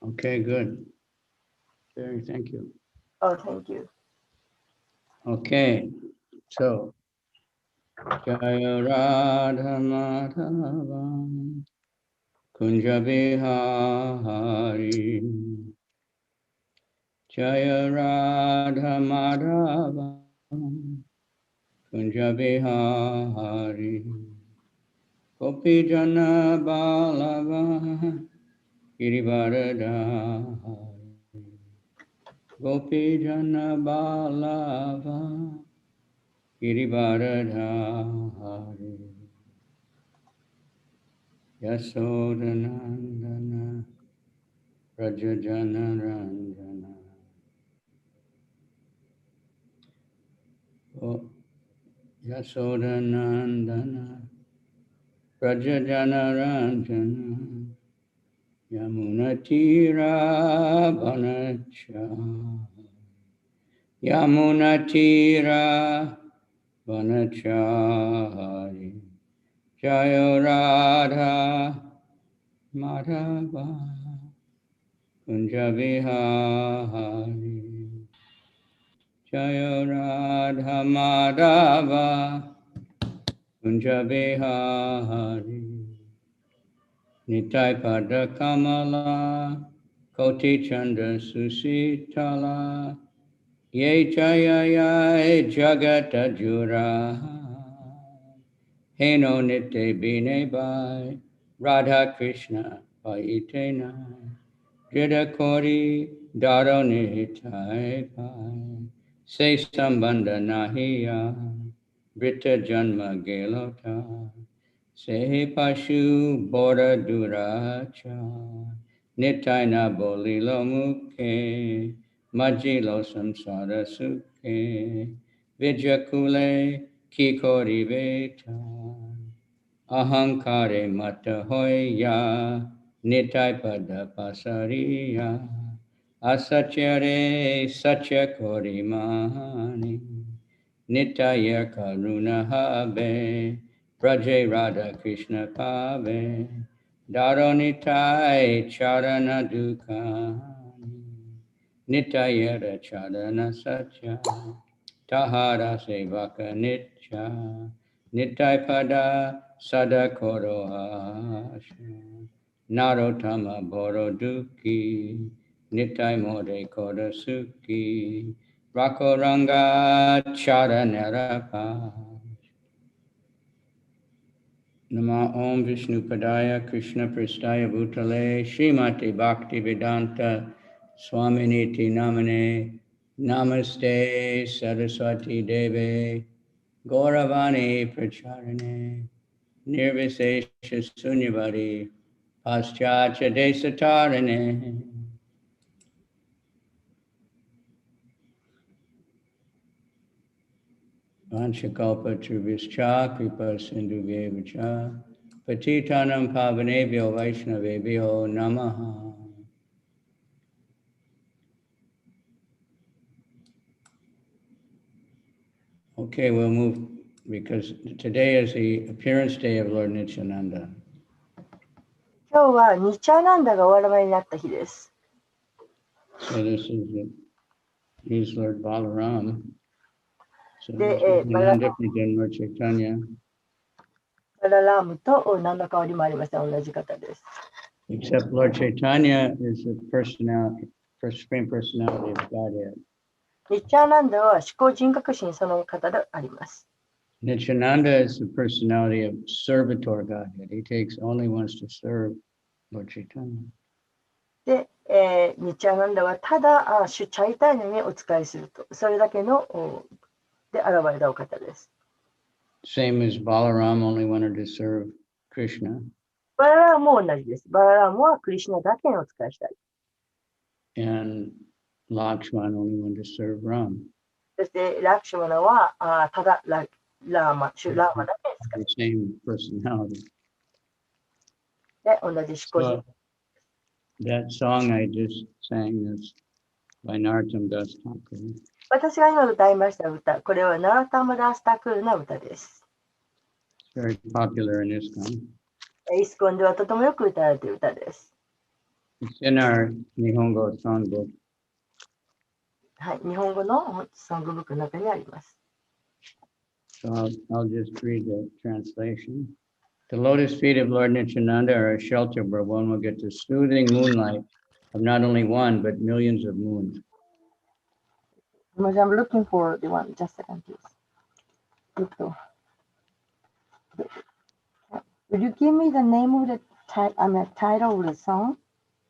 Okay, good. Very, thank you. Oh, thank you. Okay, so Jaya Radha Madhava Kunja Bihari Jaya Radha Madhava Kunja Bihari Gopi Jana Balava Girivaradhari Gopi Jana Balava Girivaradhari Yasodhanandana Rajajana Ranjana Yasodhanandana Rajajana Ranjana Yamunatira Banacha Yamunatira Banachari Jaya Radha Madhava Kunja Vihari Jaya Radha Madhava Kunja Vihari Nitai Pada Kamala Koti Chanda Susitala Ye Jaya Ye Jagata Jura Heno Nite Bine Bai Radha Krishna Paitena Jida Kori Daro Nitai Pai Se Sambandha Nahiya Brita Janma Gelota Se Pashu Bora Duracha Nitaina Bolilo Mukhe Majilo Samsara Sukhe Vijakule Kikori Veta Ahankare Mata Hoya Nitai Pada Pasariya Asachere Sacha Kori Mahani Nitaya Karuna Habe Braje Radha Krishna Pave Daronitai Charana Dukani Nitayara Charana Satya Tahara Sevaka Nitya Nitai Pada Sada Korohasha Narotama Boro Duki Nitai More Koda Suki Rakoranga Charanarapa Nama Om Vishnu Padaya Krishna Pristaya Bhutale Srimati Bhakti Vedanta Swaminiti Namane Namaste Saraswati Deve Gauravani Pracharane Nirvisesha Sunyavadi Paschacha Desatarane Vanchakalpa Trubhischa Kripa Sindhuvevacha Patitanam Pavanebhyo Vaishnavebhyo Namaha. Okay, we'll move because today is the appearance day of Lord Nityananda. 今日はニチャナンダがお現れになった日です。 So this is he's Lord Balaram. So で、 he's バラ different than Lord Chaitanya. ラームと何の変わりもありません。同じ方です。 Except Lord Chaitanya is the personality, supreme personality of Godhead. ニチャナンダは思考人格心その方であります。 Nityananda is the personality of servitor Godhead. He takes only wants to serve Lord Chaitanya. で、ニチャナンダはただ主チャイタニャにお仕えすると、それだけので現れたお方です。 Same as Balaram only wanted to serve Krishna. バララームも同じです。バララームはクリシュナだけにお仕えしたい。 And Lakshman only wanted to serve Ram. そしてラクシュマナはただラーマだけに仕え The same personality. で同じ思考人。 So that song I just sang is by Narottam Das Thakur. 私が今歌いました歌、これはナラタムダスタクールの歌です。 Very popular in ISKCON. イスコンではとてもよく歌われている歌です。It's in our Nihongo songbook. はい、日本語のソングブックの中にあります。So I'll just read the translation. The lotus feet of Lord Nityananda are a shelter where one will get the soothing moonlight of not only one, but millions of moons. I'm looking for the one. Just a second, please. Would you give me the name of the title of the song?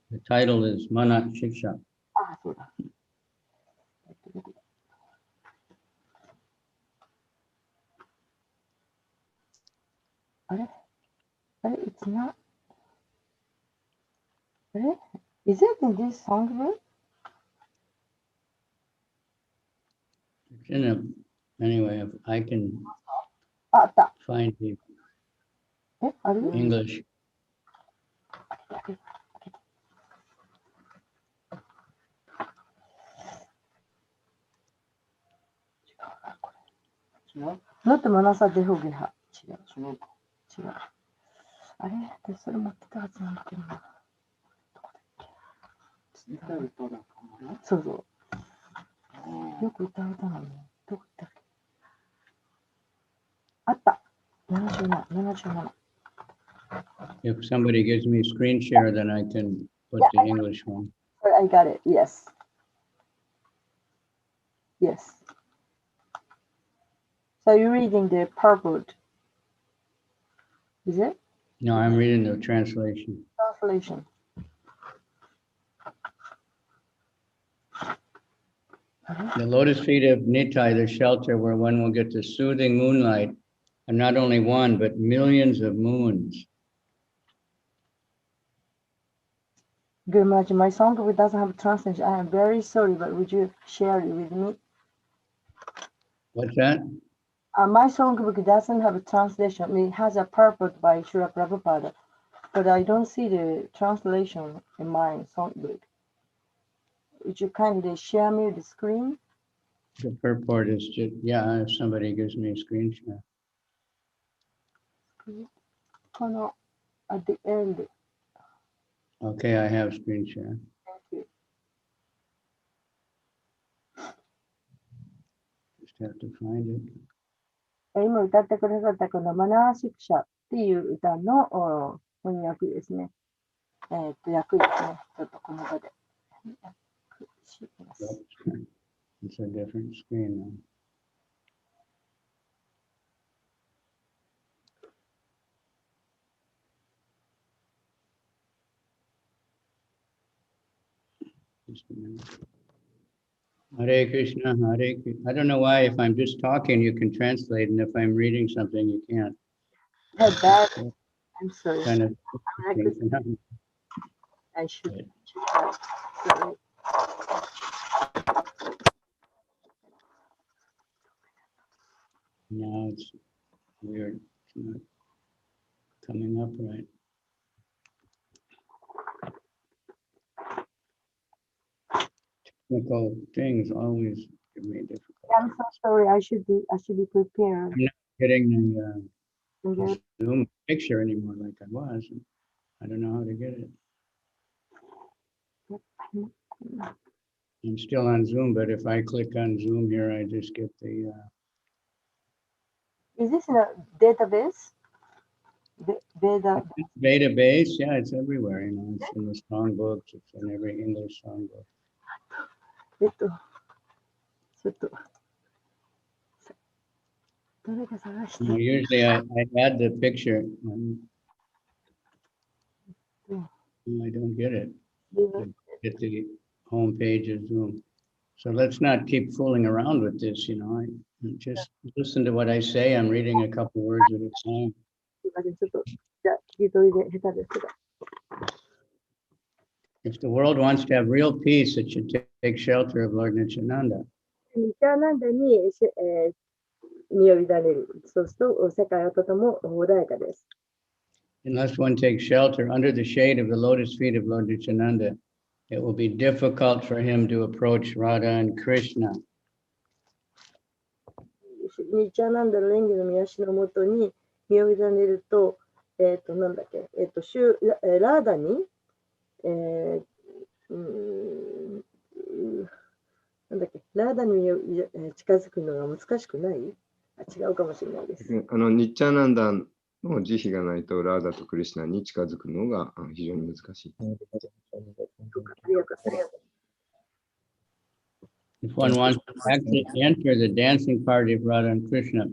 The title is Manat Shiksha. あ、そうだ。あれ It's not. あれ Is it in this songbook? It's in a, anyway, if I can あった。 find the ある English. ノットマナサデホゲハ。違う。あれでそれ持ってたはずなんだけどな。そうそう。よく歌う歌なの。どこ行ったっけあった。77。If somebody gives me screen share, then I can put the English one. I got it. Yes. So you're reading the purport. Is it? No, I'm reading the translation. Translation. The lotus feet of Nitai, the shelter where one will get the soothing moonlight, and not only one, but millions of moons. Good much. My songbook doesn't have a translation. I am very sorry, but would you share it with me? What's that? My songbook doesn't have a translation. It has a purport by Srila Prabhupada, but I don't see the translation in my songbook. Would you kindly share me the screen? The purport is just, yeah, if somebody gives me a screen share. At the end. Okay, I have screen share. Thank you. Just have to find it. 今歌ってくださったこのマナーシクシャっていう歌の翻訳ですね。訳ですね。ちょっとこの場で。It's a different screen now. Just a minute. Hare Krishna, Hare Krishna. I don't know why if I'm just talking, you can translate, and if I'm reading something, you can't. I'm sorry. Kind of I should have. Sorry. Now it's weird. It's not coming up right. Technical things always give me difficult. I'm so sorry. I should be prepared. I'm not getting the Zoom picture anymore like I was. And I don't know how to get it. I'm still on Zoom, but if I click on Zoom here, I just get the. Is this in a database? Database, yeah, it's everywhere. You know, it's in the songbooks. It's in every English songbook. ちょっと誰か探して。Usually I add the picture. I don't get it. Get the home page of Zoom. So let's not keep fooling around with this, you know. I just listen to what I say. I'm reading a couple words at a time. If the world wants to have real peace, it should take shelter of Lord Nityananda. ニチャナンダに身を委ねる。そうすると世界はとても穏やかです。Unless one takes shelter under the shade of the lotus feet of Lord Nityananda, it will be difficult for him to approach Radha and Krishna. ニチャナンダの蓮華の御足のもとに身を委ねると、なんだっけ、ラーダに、ラーダに近づくのが難しくない？違うかもしれないです。ニッチャナンダの慈悲がないと、ラーダとクリシュナに近づくのが非常に難しい。ありがとう。If one wants to actually enter the dancing party of Radha and Krishna,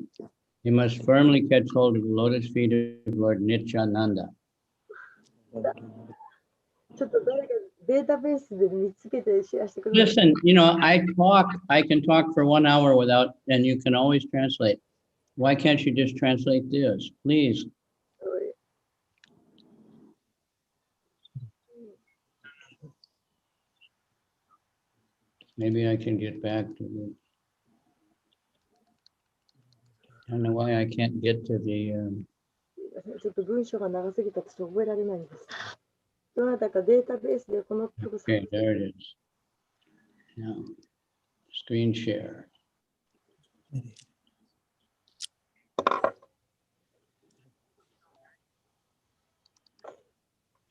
he must firmly catch hold of the lotus feet of Lord Nityananda. ちょっと誰かデータベースで見つけてシェアしてください。 Listen, I can talk for 1 hour without, and you can always translate. Why can't you just translate this, please? Maybe I can get back to the, I don't know why I can't get to the, ちょっと文章が長すぎたと覚えられないんです。どなたかデータベースでこのとこ okay, there it is. Now, screen share.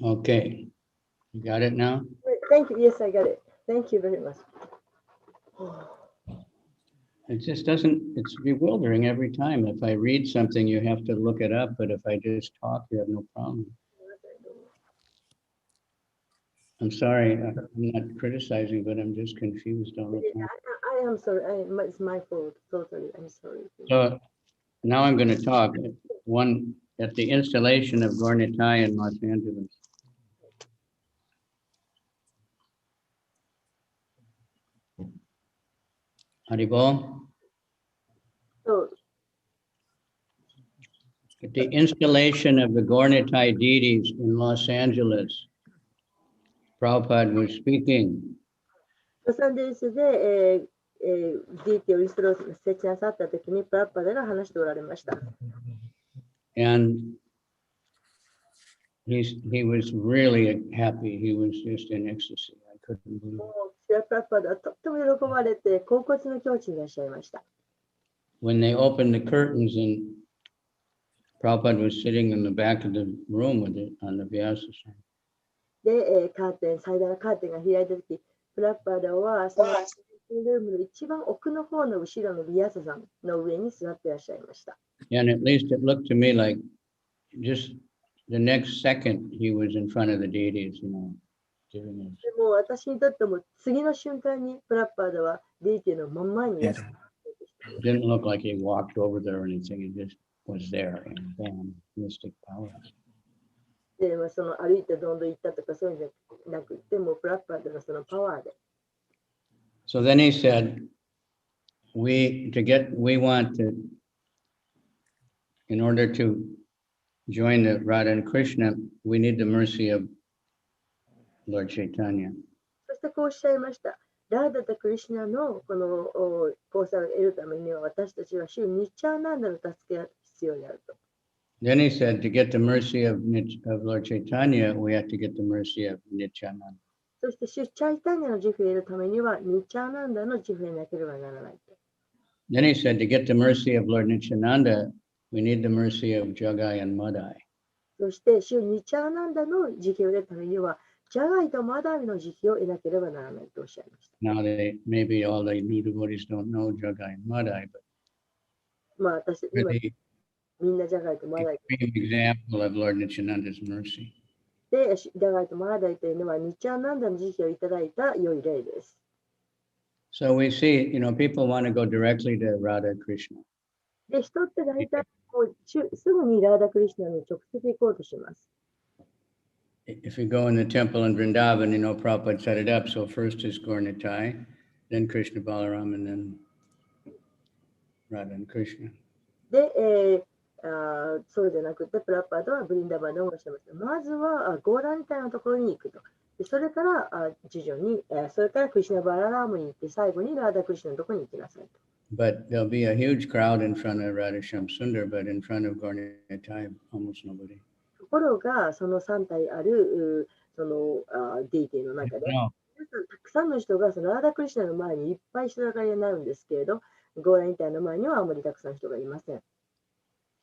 Okay, you got it now? Thank you. Yes, I got it. Thank you very much. It just doesn't, it's bewildering every time. If I read something, you have to look it up, but if I just talk, you have no problem. I'm sorry, I'm not criticizing, but I'm just confused all the time. I am sorry. It's my fault. Totally. I'm sorry. So now I'm going to talk. One at the installation of Gornitai in Los Angeles. Haribol? So, At the installation of the Gornitai deities in Los Angeles, Prabhupada was speaking. ロサンゼルスで、DT をインストール設置なさったときに、プラッパダが話しておられました。And he was really happy. He was just in ecstasy. I couldn't believe it. もうプラッパダはとっても喜ばれて、恍惚の境地にいらっしゃいました。When they opened the curtains and Prabhupada was sitting in the back of the room with it on the Vyasa side. で、カーテン、最大のカーテンが開いたとき、プラッパダはそのルームの一番奥の方の後ろのビアサさんの上に座っていらっしゃいました。And at least it looked to me like just the next second he was in front of the deities, giving us. でも私にとっても次の瞬間にプラッパーダはデイティの真ん前にいらっしゃいました。 It didn't look like he walked over there or anything. He just was there and bam, mystic power. で、その歩いてどんどん行ったとかそういうんじゃなくて、もうプラッパーダのそのパワーで。So then he said, we want to, in order to join the Radha and Krishna, we need the mercy of Lord Chaitanya. そしてこうおっしゃいました。ラーダとクリシュナのこの交際を得るためには私たちは主ニッチャーナンダの助けが必要であると。Then he said, to get the mercy of Lord Chaitanya, we have to get the mercy of Nityananda. そして主チャイタニアの自負を得るためにはニッチャーナンダの自負を得なければならないと。Then he said, to get the mercy of Lord Nityananda, we need the mercy of Jagai and Madai. そして主ニッチャーナンダの自負を得るためにはジャガイとマダイの自負を得なければならないとおっしゃいました。Now maybe all the new devotees don't know Jagai and Madai, but まあ私、今 really みんなジャガイとマダイ extreme example of Lord Nityananda's mercy. で、ジャガイとマダイというのはニッチャーナンダの自負をいただいた良い例です。So we see, people want to go directly to Radha Krishna. で、人って大体こうすぐにラーダクリシュナに直接行こうとします。If you go in the temple in Vrindavan, Prabhupada set it up. So first is Gaurnitai, then Krishna Balaram, and then Radha and Krishna. で、そうじゃなくて、プラッパードはブリンダバンでおっしゃいました。まずはゴーラニタイのところに行くと。でそれから徐々に、それからクリシュナバララームに行って、最後にラーダクリシュナのところに行きなさいと。But there'll be a huge crowd in front of Radhasham Sundar, but in front of Gaurnitai, almost nobody. ところが、その3体あるそのデイティの中で、No. たくさんの人がそのラーダクリシュナの前にいっぱい人だかりになるんですけれど、ゴーラニタイの前にはあまりたくさん人がいません。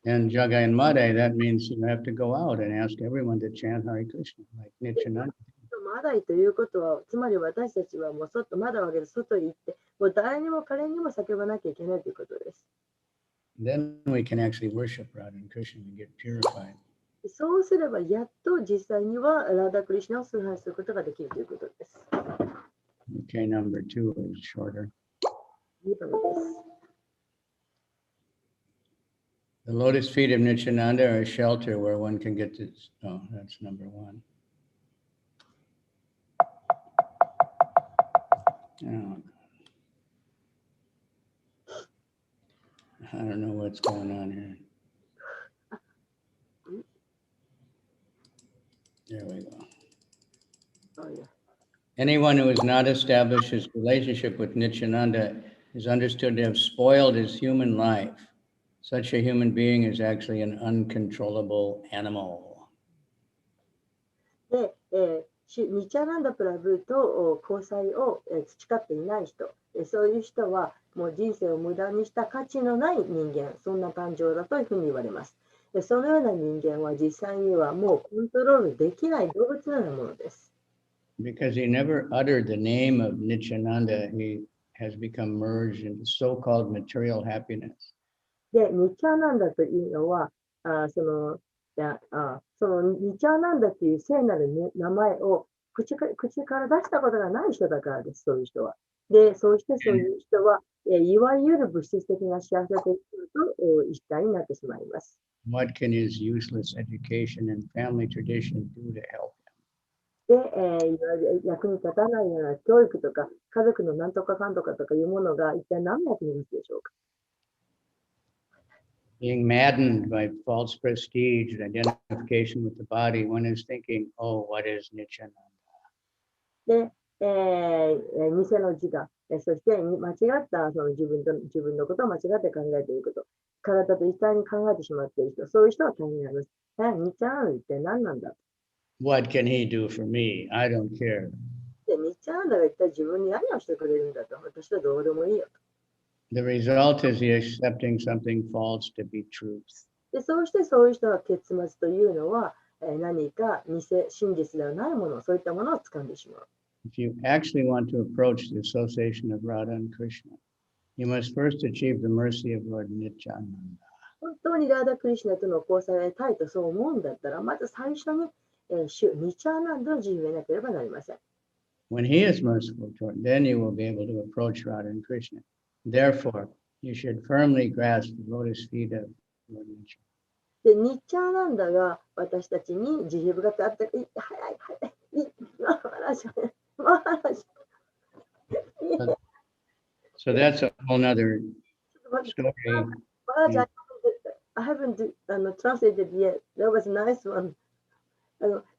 And Jagai and Madai, that means you have to go out and ask everyone to chant Hare Krishna, like Nityananda. まだいということは、つまり私たちはもう外、窓を開けて外に行って、もう誰にも彼にも叫ばなきゃいけないということです。Then we can actually worship Radha and Krishna and get purified. そうすれば、やっと実際にはラダ・クリシュナを崇拝することができるということです。Okay, number 2 is shorter. 2番です。The lotus feet of Nityananda are a shelter where one can get to. Oh, that's number 1. Oh, I don't know what's going on here. There we go. Oh, yeah. Anyone who has not established his relationship with Nityananda is understood to have spoiled his human life. Such a human being is actually an uncontrollable animal. で、ニチャナンダプラブと交際を培っていない人、そういう人はもう人生を無駄にした価値のない人間、そんな感情だというふうに言われます。そのような人間は実際にはもうコントロールできない動物のようなものです。Because he never uttered the name of Nityananda, he has become merged into so-called material happiness. で、ニチャナンダというのは、そのニチャナンダという聖なる、ね、名前を口から出したことがない人だからです、そういう人は。で、そうしてそういう人は、いわゆる物質的な幸せというと一体になってしまいます。What can his useless education and family tradition do to help him? で、いわゆる役に立たないような教育とか、家族のなんとかかんとかとかいうものが一体何の役に立つでしょうか。Being maddened by false prestige and identification with the body, one is thinking, oh, what is Nityananda? で、偽の自我、そして間違ったその自分のことを間違って考えていること、体と一体に考えてしまっている人、そういう人は大変あります。ニチャナンダ一体何なんだ What can he do for me? I don't care. で、ニチャナンダが一体自分に何をしてくれるんだと、私はどうでもいいよと。The result is he accepting something false to be truth. で、そうしてそういう人は結末というのは、何か真実ではないもの、そういったものを掴んでしまう。If you actually want to approach the association of Radha and Krishna, you must first achieve the mercy of Lord Nityananda. 本当にラーダ・クリシュナとの交際を得たいとそう思うんだったら、まず最初に、主ニチャーナンダを自由を得なければなりません。When he is merciful toward, then you will be able to approach Radha and Krishna. Therefore, you should firmly grasp the lotus feet of Lord Nityananda. で、ニチャーナンダが私たちに慈悲深くあって、マハラジャ、マハラジャ。So that's a whole nother story. Maharaj, I haven't translated yet. That was a nice one.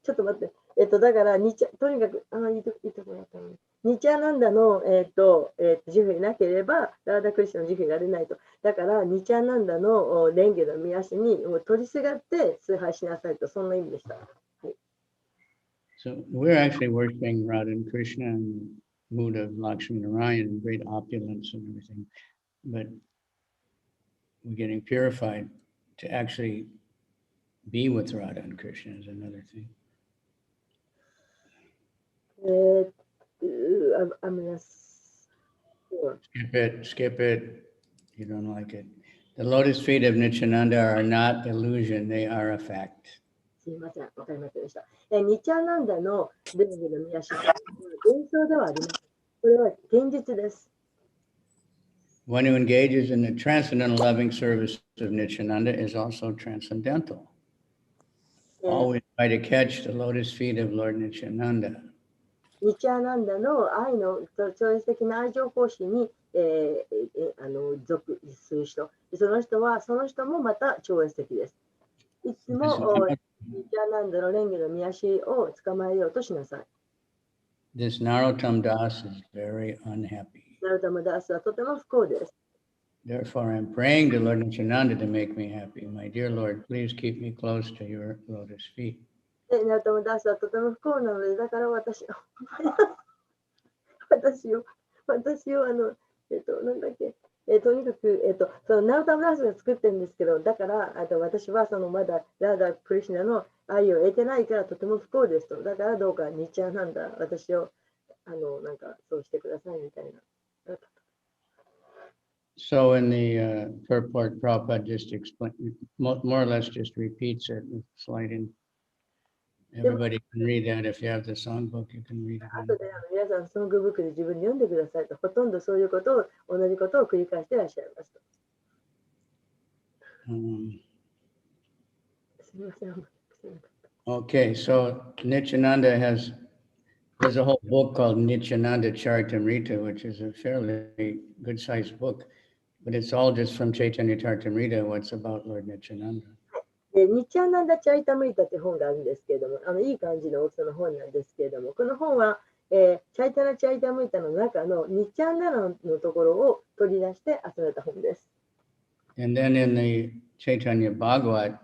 ちょっと待って。だから、とにかく、言ってもらったのに。ニチャーナンダの、慈悲なければ、ラーダクリシュナの慈悲が出ないと。だから、ニチャーナンダの蓮華の見足に取りすがって崇拝しなさいと、そんな意味でした。はい、So we're actually worshiping Radha and Krishna in the mood of Lakshmi Narayan and great opulence and everything. But we're getting purified to actually be with Radha and Krishna is another thing. I'm not sure. Skip it. You don't like it. The lotus feet of Nityananda are not illusion, they are a fact. すみません、わかりませんでした。ニチャーナンダの蓮華の見足は幻想ではありません。これは現実です。One who engages in the transcendental loving service of Nityananda is also transcendental. Always try to catch the lotus feet of Lord Nityananda. ニチャーナンダの愛の超越的な愛情奉仕に、属する人、その人もまた超越的です。いつもニチャーナンダの蓮華の見足を捕まえようとしなさい。This Narottam Das is very unhappy. ナロタマダースはとても不幸です。Therefore, I'm praying to Lord Nityananda to make me happy. My dear Lord, please keep me close to your lotus feet. で、ナロタマダースはとても不幸なので、だから私をなんだっけ、とにかく、そのナウタムダースが作ってるんですけど、だから、私はそのまだラーダ・クリシュナの愛を得てないからとても不幸ですと。だからどうかニチャーナンダ、私をなんかそうしてくださいみたいな。So in the purport, Prabhupada just explain, more or less just repeats it with slight in. Everybody can read that. If you have the songbook, you can read it. 後で皆さん、ソングブックで自分で読んでくださいと、ほとんどそういうことを、同じことを繰り返していらっしゃいますと。すみません。Okay, so Nityananda there's a whole book called Nityananda Charitamrita, which is a fairly good-sized book, but it's all just from Chaitanya Charitamrita, what's about Lord Nityananda. でニチャーナンダ・チャイタムリタって本があるんですけれども、いい感じの大きさの本なんですけれども、この本は、チャイタナ・チャイタムリタの中のニチャーナのところを取り出して集めた本です。And then in the Chaitanya Bhagavat,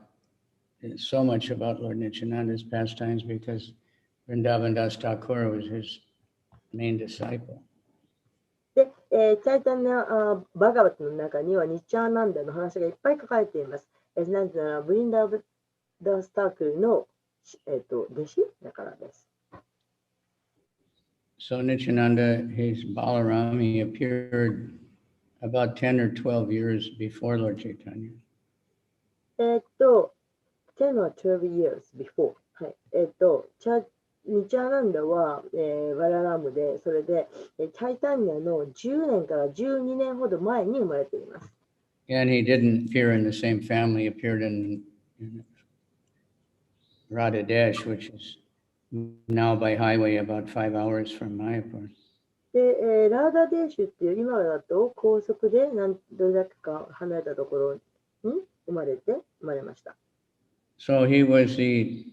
there's so much about Lord Nityananda's pastimes because Vrindavan Das Thakur was his main disciple. で、チャイタナ・バガバットの中にはニチャーナンダの話がいっぱい書かれています。なぜなら、ブリンダーダ・スタークルの、弟子だからです。So Nityananda, he's Balaram, he appeared about 10 or 12 years before Lord Chaitanya. 10 or 12 years before. はい。ニチャーナンダは、ワララムで、それで、チャイタニアの10年から12年ほど前に生まれています。And he didn't appear in the same family, he appeared in Radhadesh, which is now by highway about 5 hours from Mayapur. で、ラーダデーシュっていう今だと高速でどれだけか離れたところに生まれました。So he was the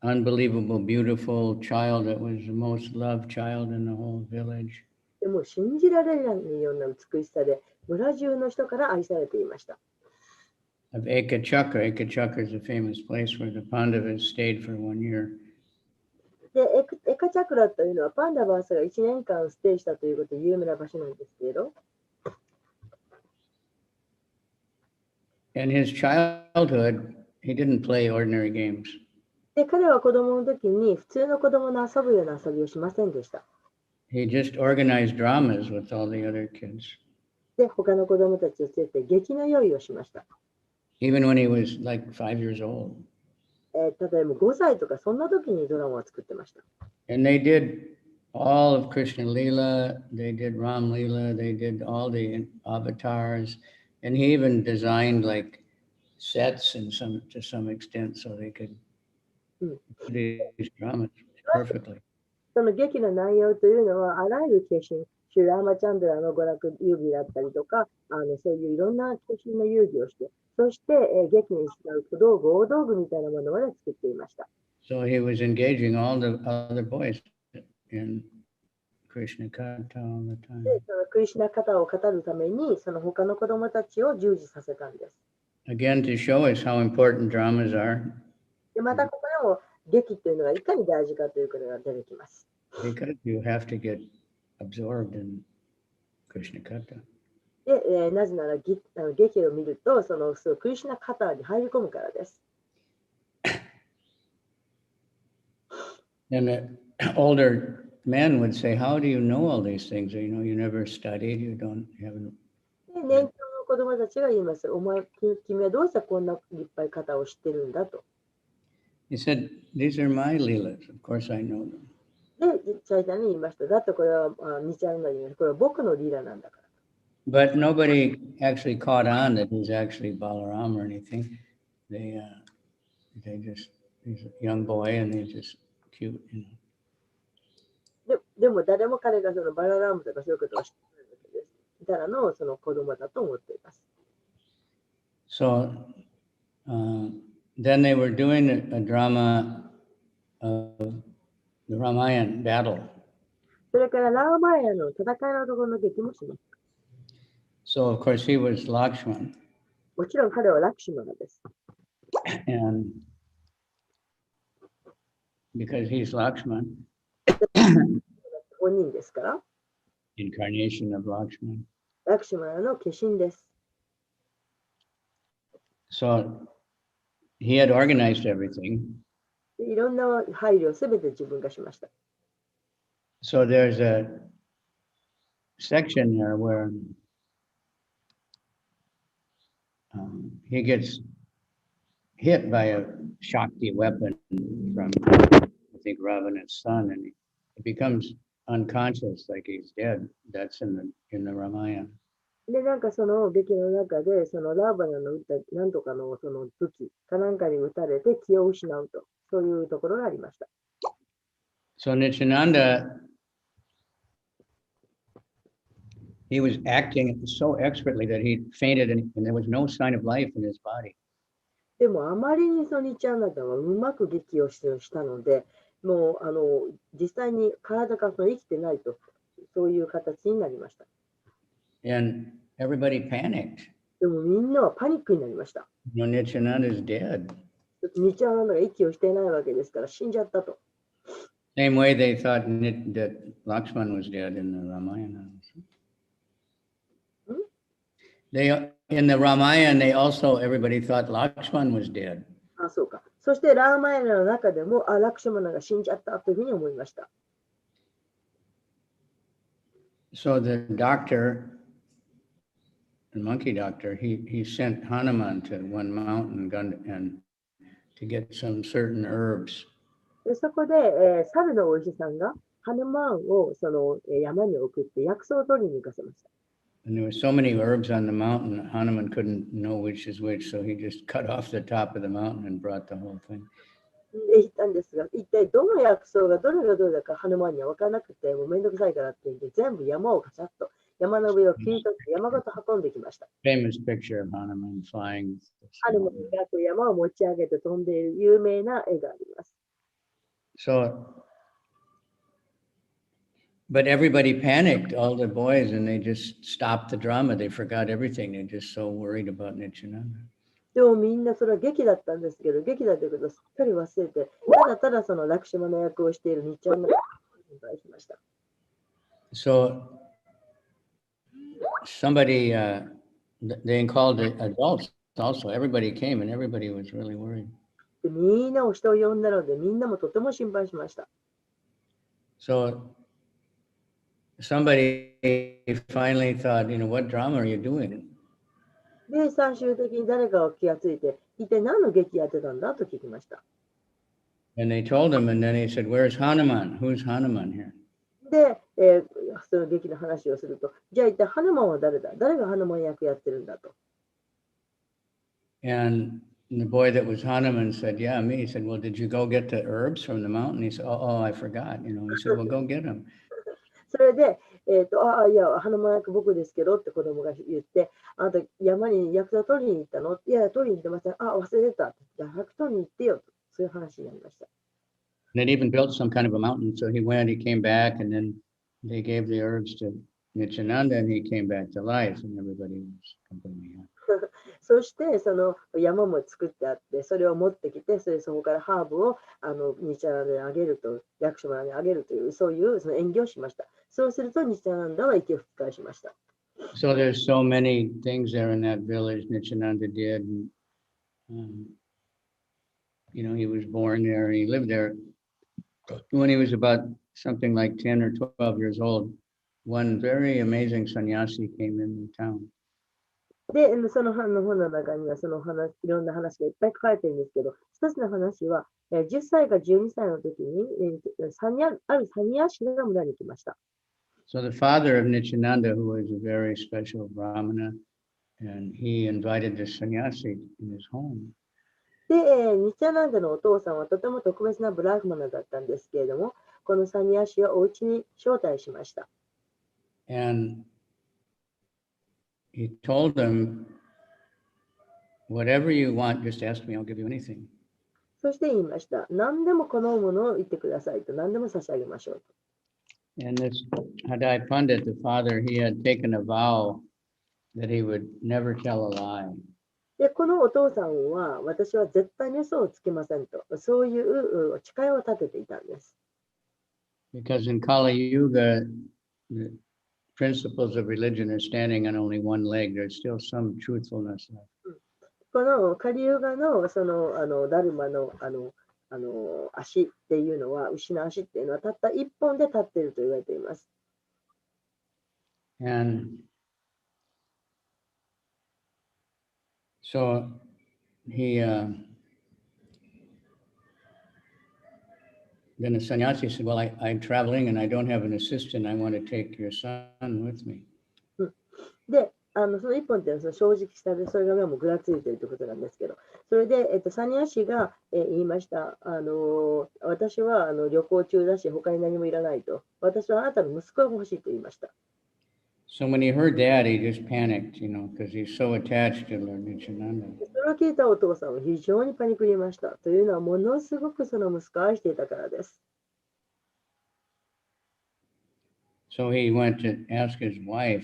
unbelievable, beautiful child that was the most loved child in the whole village. でも信じられないような美しさで村中の人から愛されていました。Of Ekachakra. Ekachakra is a famous place where the Pandavas stayed for 1 year. で、エカチャクラというのはパンダバースが1年間ステイしたということで有名な場所なんですけれど。In his childhood, he didn't play ordinary games. で、彼は子供の時に普通の子供の遊ぶような遊びをしませんでした。He just organized dramas with all the other kids. で、他の子供たちを連れて劇の用意をしました。Even when he was like 5 years old. 例えば5歳とかそんな時にドラマを作ってました。And they did all of Krishna Leela, they did Ram Leela, they did all the avatars, and he even designed like sets to some extent so they could do these dramas perfectly. その劇の内容というのは、あらゆる化身、シュラーマチャンドラの娯楽遊戯だったりとか、そういういろんな化身の遊戯をして、そして、劇に使う小道具、大道具みたいなものまで作っていました。So he was engaging all the other boys in Krishna Katha all the time. で、そのクリシュナカタを語るために、その他の子供たちを従事させたんです。Again, to show us how important dramas are. で、またここでも劇というのがいかに大事かということが出てきます。Because you have to get absorbed in Krishna Katha. で、なぜなら劇を見ると、そのクリシュナカタに入り込むからです。And the older men would say, how do you know all these things? You know, you never studied, you haven't. で、年長の子供たちが言います。君はどうしてこんないっぱいカタを知ってるんだと。He said, these are my leelas. Of course I know them. で、チャイタに言いました。だってこれは、ニチャンの言う、これは僕のリーダーなんだから。But nobody actually caught on that he's actually Balaram or anything. They just, he's a young boy and they're just cute, you know. でも誰も彼がそのバララームとかそういうことを知ってないわけです。ただのその子供だと思っています。So then they were doing a drama of the Ramayana battle. それからラーマヤの戦いのところの劇もします。So of course he was Lakshman. もちろん彼はラクシュマナです。And because he's Lakshman, 本人ですから。incarnation of Lakshman. ラクシュマナの化身です。So he had organized everything. でいろんな配慮をすべて自分がしました。So there's a section there where he gets hit by a Shakti weapon from, I think, Ravana's son, and he becomes unconscious, like he's dead. That's in the Ramayana. で、なんかその劇の中で、そのラーバナの撃ったなんとかのその武器かなんかに撃たれて気を失うと、そういうところがありました。So Nityananda, he was acting so expertly that he fainted and there was no sign of life in his body. でもあまりにそのニチャンナダはうまく劇をしたので、もう実際に体がその生きてないと、そういう形になりました。And everybody panicked. でもみんなはパニックになりました。Nityananda is dead. ニチャンナダが息をしていないわけですから死んじゃったと。Same way they thought that Lakshman was dead in the Ramayana. In the Ramayana, they also, everybody thought Lakshman was dead. あ、そうか。そしてラーマヤナの中でも、ラクシュマナが死んじゃったというふうに思いました。So the doctor, the monkey doctor, he sent Hanuman to one mountain and to get some certain herbs. でそこで、猿のお医者さんがハヌマンをその、山に送って薬草を取りに行かせました。And there were so many herbs on the mountain, Hanuman couldn't know which is which, so he just cut off the top of the mountain and brought the whole thing. で言ったんですが、一体どの薬草がどれがどれだかハヌマンには分からなくて、もうめんどくさいからって言って、全部山をカチャッと、山の上を切り取って山ごと運んできました。Famous picture of Hanuman flying. ハヌマンがこう山を持ち上げて飛んでいる有名な絵があります。So, but everybody panicked, all the boys, and they just stopped the drama. They forgot everything. They're just so worried about Nityananda. でもみんなそれは劇だったんですけど、劇だということをすっかり忘れて、ただただそのラクシュマの役をしているニッチャンナが心配しました。So somebody, they called the adults also. Everybody came and everybody was really worried. でみんなを人を呼んだので、みんなもとても心配しました。So somebody finally thought, what drama are you doing? で、最終的に誰かが気がついて、一体何の劇やってたんだと聞きました。And they told him, and then he said, "Where's Hanuman? Who's Hanuman here?" で、その劇の話をすると、じゃあ一体ハヌマンは誰だ？誰がハヌマン役やってるんだと。And the boy that was Hanuman said, "Yeah, me." He said, "Well, did you go get the herbs from the mountain?" He said, "Oh, I forgot." He said, "Well, go get them." それで、いや、ハヌマン役僕ですけどって子供が言って、あなた山に薬草取りに行ったの？いや、取りに行ってません。あ、忘れてた。じゃあ、薬取りに行ってよと。そういう話になりました。They'd even built some kind of a mountain. So he went, he came back, and then they gave the herbs to Nityananda, and he came back to life, and everybody was completely happy. そしてその山も作ってあって、それを持ってきて、そこからハーブをニチャナンダにあげると、薬師丸にあげるという、そういうその演技をしました。そうすると、ニチャナンダは息を吹き返しました。So there's so many things there in that village Nityananda did. And, he was born there, he lived there. When he was about something like 10 or 12 years old, one very amazing sannyasi came in the town. で、その本の中にはその話、いろんな話がいっぱい書かれてるんですけど、一つの話は、10歳か12歳の時に、あるサニヤシが村に来ました。So the father of Nityananda, who was a very special Brahmana, and he invited the sannyasi in his home. で、ニチャナンダのお父さんはとても特別なブラフマナだったんですけれども、このサニヤシをお家に招待しました。And he told them, "Whatever you want, just ask me, I'll give you anything." そして言いました。何でも好むものを言ってくださいと、何でも差し上げましょうと。And this Hadai Pandit, the father, he had taken a vow that he would never tell a lie. で、このお父さんは、私は絶対に嘘をつけませんと、そういう誓いを立てていたんです。Because in Kali Yuga, principles of religion are standing on only one leg, there's still some truthfulness left. このカリユガのそのダルマの足っていうのは、牛の足っていうのはたった一本で立っていると言われています。And so he, then the sannyasi said, well, I'm traveling and I don't have an assistant. I want to take your son with me. で、その一本っていうのは正直したで、それがもうぐらついているということなんですけど、それで、サニヤシが、言いました。私は旅行中だし、他に何もいらないと。私はあなたの息子が欲しいと言いました。So when he heard that, he just panicked, because he's so attached to Lord Nityananda. それを聞いたお父さんは非常にパニクりました。というのは、ものすごくその息子を愛していたからです。So he went to ask his wife,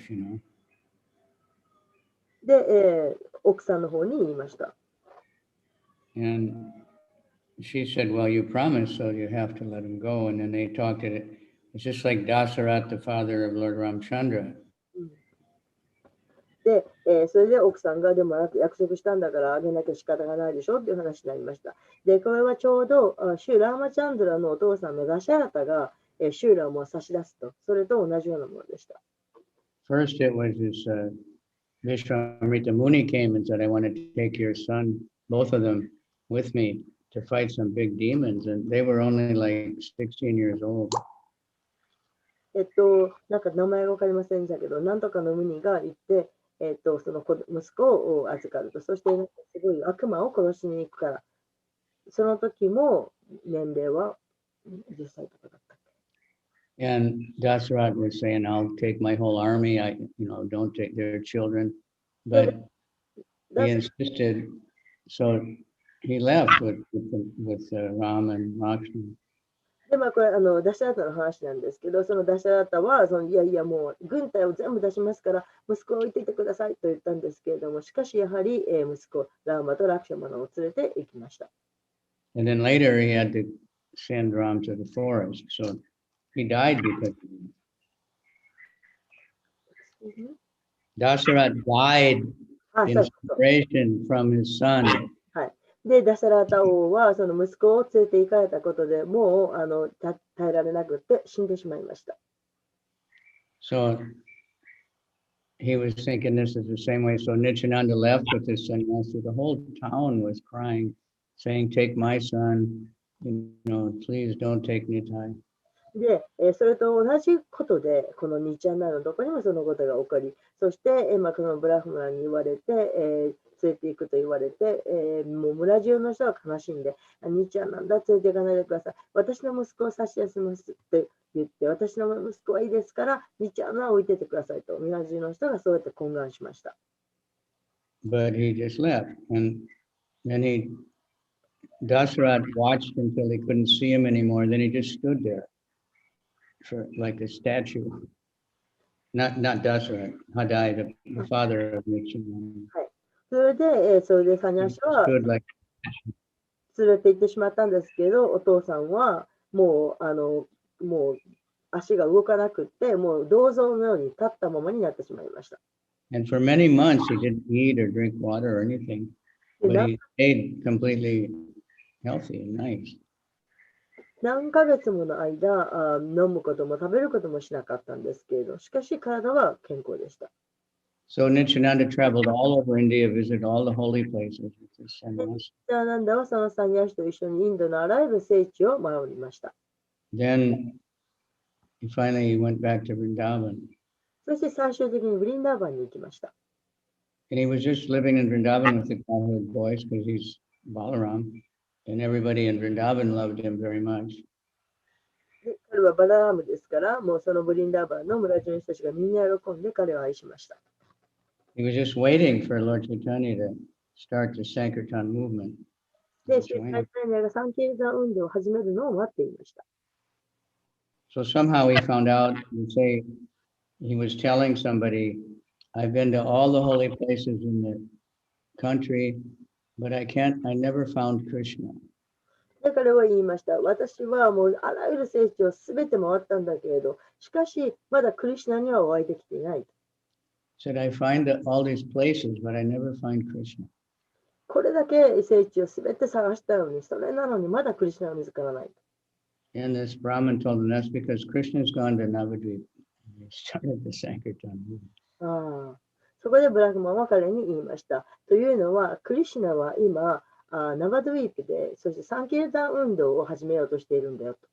で、奥さんの方に言いました。and she said, well, you promised, so you have to let him go. And then they talked it. It's just like Dasarat, the father of Lord Ramchandra. で、それで奥さんがでも約束したんだからあげなきゃ仕方がないでしょっていう話になりました。で、これはちょうどシューラーマチャンドラのお父さんのダシャラタがシューラーも差し出すと、それと同じようなものでした。First, it was this Vishwamrita Muni came and said, I want to take your son, both of them, with me to fight some big demons. And they were only like 16 years old. なんか名前がわかりませんだけど、なんとかのムニが言って、その息子を預かると、そしてなんかすごい悪魔を殺しに行くから、その時も年齢は10歳とかだったっけ。And Dasarat was saying, I'll take my whole army. Don't take their children. But he insisted. So he left with Ram and Lakshman. で、これダシャラタの話なんですけど、そのダシャラタはいやいや、もう軍隊を全部出しますから、息子を置いていてくださいと言ったんですけれども、しかしやはり、息子、ラーマとラクシャマナを連れて行きました。And then later he had to send Ram to the forest. So he died because of it. Dasarat died in separation from his son. で、ダシャラタ王はその息子を連れて行かれたことでもう耐えられなくて死んでしまいました。So he was thinking this is the same way. So Nityananda left with his sannyasi. The whole town was crying, saying, take my son, please don't take Nitai. で、それと同じことで、このニチャンナのどこにもそのことが起こり、そして、このブラフマラに言われて、連れて行くと言われて、もう村中の人が悲しんで、ニチャンナンだ、連れて行かないでください。私の息子を差し出しますって言って、私の息子はいいですから、ニチャンナンを置いててくださいと、村中の人がそうやって懇願しました。But he just left. And then Dasarat watched until he couldn't see him anymore. Then he just stood there. For like a statue, not Dasarat, Hadai, the father of Nityananda. それでサニャシは連れて行ってしまったんですけど、お父さんはもう足が動かなくって、もう銅像のように立ったままになってしまいました。And for many months he didn't eat or drink water or anything, but he stayed completely healthy and nice. 何ヶ月もの間、飲むことも食べることもしなかったんですけれど、しかし体は健康でした。So Nityananda traveled all over India, visited all the holy places with his sannyas. ニチャナンダはそのサニヤシと一緒にインドのあらゆる聖地を回りました。Then finally he went back to Vrindavan. そして最終的にブリンダーバンに行きました。And he was just living in Vrindavan with the cowherd boys because he's Balaram. And everybody in Vrindavan loved him very much. 彼はバララームですから、もうそのブリンダーバンの村中の人たちがみんな喜んで彼を愛しました。He was just waiting for Lord Chaitanya to start the Sankirtan movement. で、シューチャイタニアがサンキルタン運動を始めるのを待っていました。So somehow he found out, he was telling somebody, I've been to all the holy places in the country, but I never found Krishna. で、彼は言いました。私はもうあらゆる聖地をすべて回ったんだけれど、しかし、まだクリシュナにはお会いできていない。Said, I find all these places, but I never find Krishna. これだけ聖地をすべて探したのに、それなのにまだクリシュナが見つからない。And this Brahmin told him that's because Krishna's gone to Navadvip. He started the Sankirtan movement. ああ、そこでブラフマンは彼に言いました。というのは、クリシュナは今、ナバドウィープで、そしてサンキルタン運動を始めようとしているんだよと。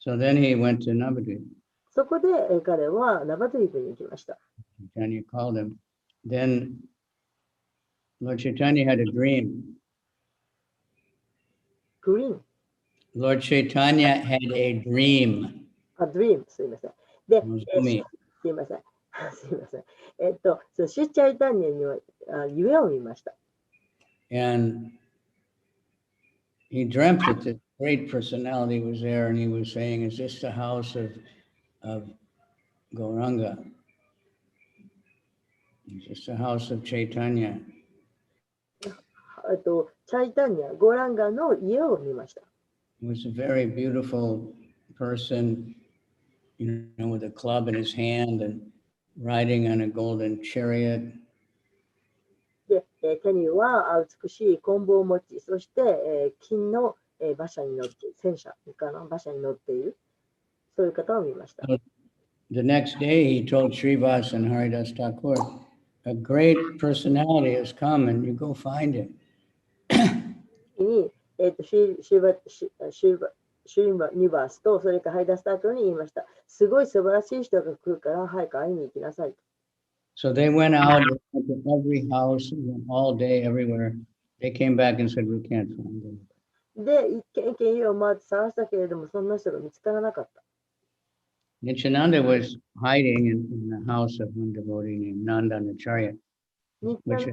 So then he went to Navadvip. そこで彼はナバドウィープに行きました。Chaitanya called him. Then Lord Chaitanya had a dream. グリーン。Lord Chaitanya had a dream. ドリーム、すいません。で、Swami. すいません。すいません。そのシュチャイタンニャには夢を見ました。And he dreamt that this great personality was there, and he was saying, is this the house of Gauranga? Is this the house of Chaitanya? チャイタンニャ、ゴランガの家を見ました。He was a very beautiful person, you know, with a club in his hand and riding on a golden chariot. で、手には美しい棍棒を持ち、そして、金の、馬車に乗って、戦車かな馬車に乗っている、そういう方を見ました。The next day, he told Srivas and Haridas Thakur, a great personality has come and you go find him. に、シュリバニバースと、それからハイダスタートに言いました。すごい素晴らしい人が来るから、早く会いに行きなさいと。So they went out to every house, went all day, everywhere. They came back and said, we can't find him. で、一軒一軒家を回って探したけれども、そんな人が見つからなかった。Nityananda was hiding in the house of one devotee named Nanda Acharya, ニッタンは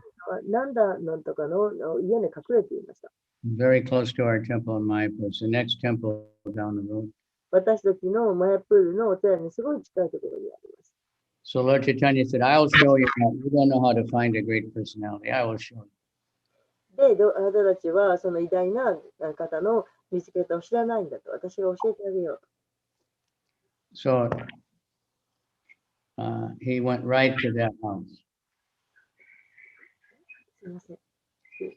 ナンダなんとかの家に隠れていました。very close to our temple in Mayapur. It's the next temple down the road. 私たちのマヤプールのお寺にすごい近いところにあります。So Lord Chaitanya said, I'll show you. You don't know how to find a great personality. I will show you. で、あなたたちはその偉大な方の見つけ方を知らないんだと。私が教えてあげようと。So he went right to that house. すみません。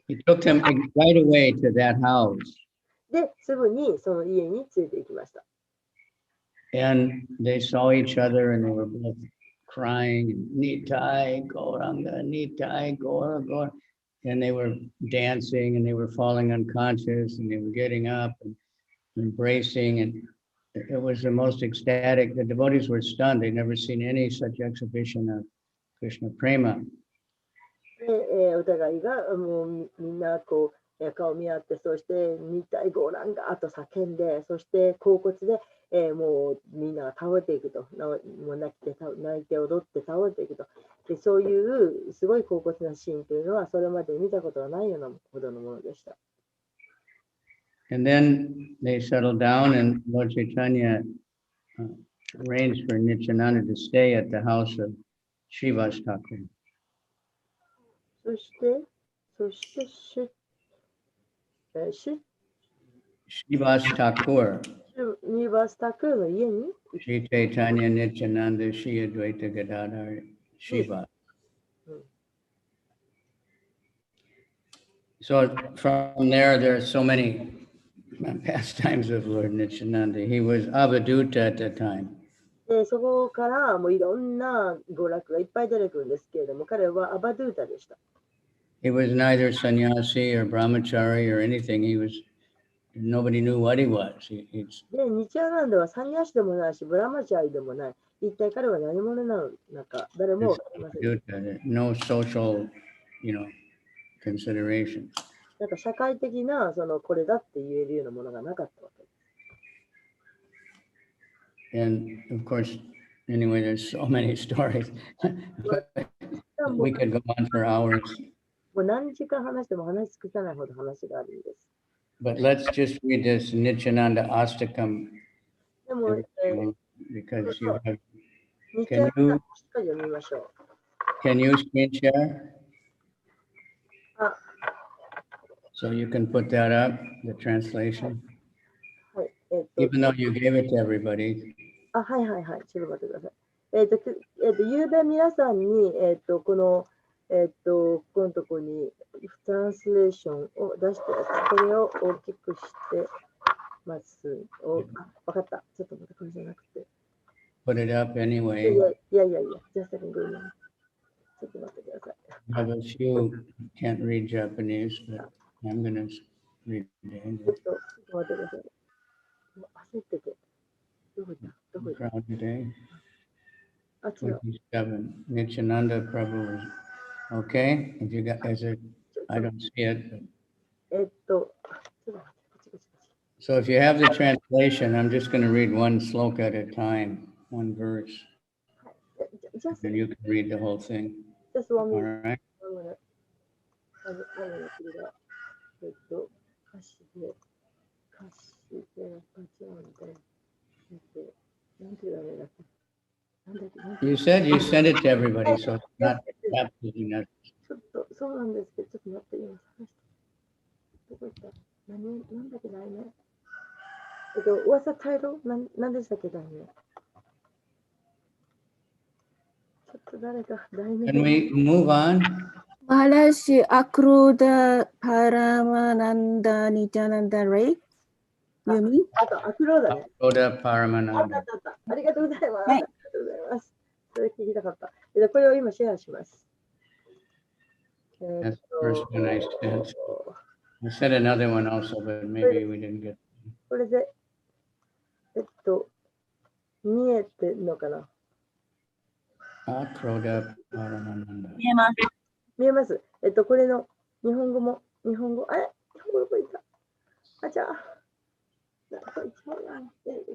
He took them right away to that house. で、すぐにその家に連れて行きました。And they saw each other and they were both crying, Nitai, Gauranga, Nitai, Gaura, Gaura. And they were dancing and they were falling unconscious and they were getting up and embracing. And it was the most ecstatic. The devotees were stunned. They'd never seen any such exhibition of Krishna Prema. で、お互いがもうみんなこう顔を見合って、そして2体ゴーランガーと叫んで、そして甲骨で、もうみんなが倒れていくと、もう泣いて踊って倒れていくと。で、そういうすごい甲骨なシーンというのは、それまで見たことがないようなほどのものでした。And then they settled down and Lord Chaitanya arranged for Nityananda to stay at the house of Srivas Thakur. そしてSrivas Thakur, ニバースタクーの家に Shri Chaitanya Nityananda Shri Advaita Gadadhar Shiva. So from there are so many pastimes of Lord Nityananda. He was Avaduta at the time. で、そこからもういろんな娯楽がいっぱい出てくるんですけれども、彼はアバドゥータでした。He was neither sannyasi or brahmachari or anything. Nobody knew what he was. で、ニチャーナンドはサンニャシでもないし、ブラマチャリでもない。一体彼は何者なのか、誰も分かりません。No social, consideration. なんか社会的なそのこれだって言えるようなものがなかったわけです。And of course, anyway, there's so many stories. We could go on for hours. もう何時間話しても話し尽くさないほど話があるんです。But let's just read this Nityananda Astakam. でも、 Because you have, ニチャーナンドしか読みましょう。 can you screen share? So you can put that up, the translation, はい。even though you gave it to everybody. あ、はいはいはい。ちょっと待ってください。ゆうべ皆さんに、この、ここのとこに、トランスレーションを出してます。これを大きくしてます。わかった。ちょっと待って、これじゃなくて。Put it up いや anyway. いやいやいや、just a second, ちょっと待ってください。Have a few can't read Japanese, but I'm gonna read the ちょ English っと待ってください。もう焦ってて。どこ行ったどこ行っ crowd today. たあ、違う。 27. Nityananda Prabhu is okay. If you got, is it? ちょ I don't see it. But, ちょっと待って、こっちこっちこっち。 so if you have the translation, I'm just going to read one sloka at a time, one verse, じゃあ、 and you can read the whole thing. じゃあ、スワミ All right. 歌詞で、パチャンで、なんていうあれだっけなんだっけ You said you sent it to everybody, so it's not ち absolutely not. ょっと、そうなんですけど、ちょっと待って、今探して。どこ行ったなんだっけ、題名。what's the title? なんでしたっけ、題名。ちょっと誰か、題名。 Can we move on? Maharaj Akruda Paramananda Nityananda Ray? You mean? あと、アクローだね。Oda あった Paramananda. あったあった。ありがとうございます。はいありがとうございます。それ聞きたかった。これを今シェアします。That's the first one I sent. I sent another one also, but maybe we didn't get. これで、見えてんのかな Akroda Paramananda. 見えます。見えます。これの日本語も、日本語、あれ日本語どこ行ったあ、じゃあ。これ違うな。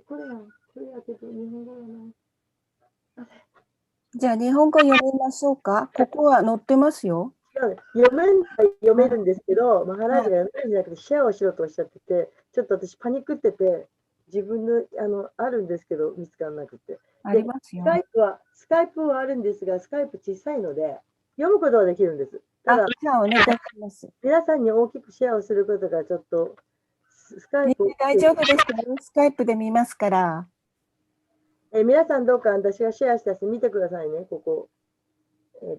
これな。これやけど日本語だな。じゃあ日本語読みましょうか。ここは載ってますよ。違うね。読めるんですけど、マハラージが読めるんじゃなくて、シェアをしろとおっしゃってて、ちょっと私パニックってて、自分の、あるんですけど、見つからなくて。ありますよ。スカイプはあるんですが、スカイプ小さいので、読むことはできるんです。たあだ、、じゃあお願いします。皆さんに大きくシェアをすることがちょっと、スカイプ、大丈夫ですよ。スカイプで見ますから。皆さんどうか私がシェアしたやつ見てくださいね、ここ。映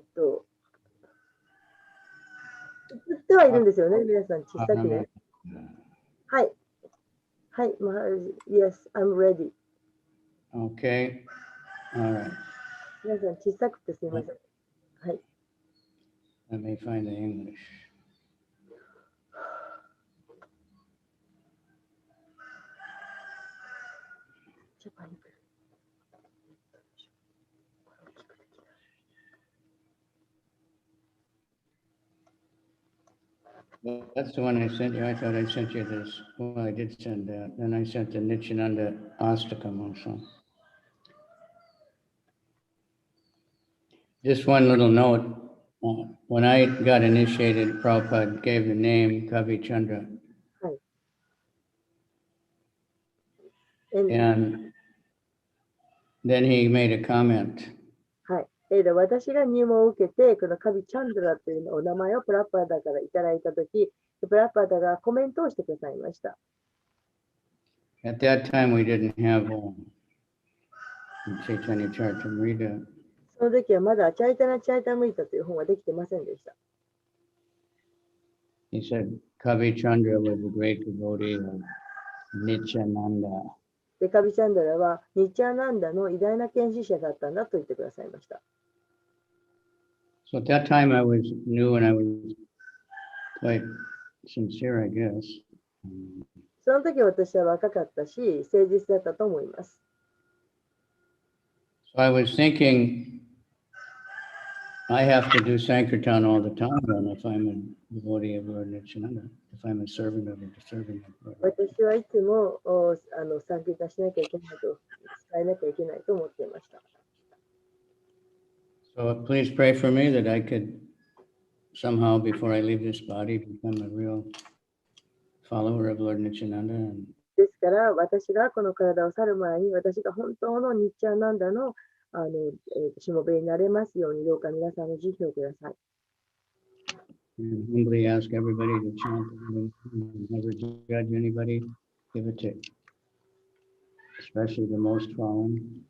ってはいるんですよね、皆さん小さくね。はい。はい、Yes, I'm ready. Okay. All right. 皆さん小さくてすみません。はい。 Let me find the English. ちょっとパニック。 That's the one I sent you. I thought I sent you this. Well, I did send that. Then I sent the Nityananda Astakam also. Just one little note. When I got initiated, Prabhupada gave the name Kavichabdra. はい。And then he made a comment. はい。私が入門を受けて、このカビチャンドラというお名前をプラッパーダからいただいたとき、プラッパーダがコメントをしてくださいました。 At that time, we didn't have Chaitanya Charitamrita. その時はまだチャイタナ・チャイタムリタという本はできてませんでした。 He said Kavichabdra was a great devotee of Nityananda. で、カビチャンドラはニッチャーナンダの偉大な研修者だったんだと言ってくださいました。 So at that time, I was new and I was quite sincere, I guess. その時私は若かったし、誠実だったと思います。 So I was thinking, I have to do Sankirtan all the time then if I'm a devotee of Lord Nityananda, if I'm a servant of the servant of Lord. 私はいつも参加しなきゃいけないと、伝えなきゃいけないと思っていました。 So please pray for me that I could somehow, before I leave this body, become a real follower of Lord Nityananda. And ですから、私がこの体を去る前に、私が本当のニッチャーナンダのしもべになれますように、どうか皆さんの慈悲をください。And humbly ask everybody to chant the holy name. Never judge anybody. Give it to, especially the most fallen.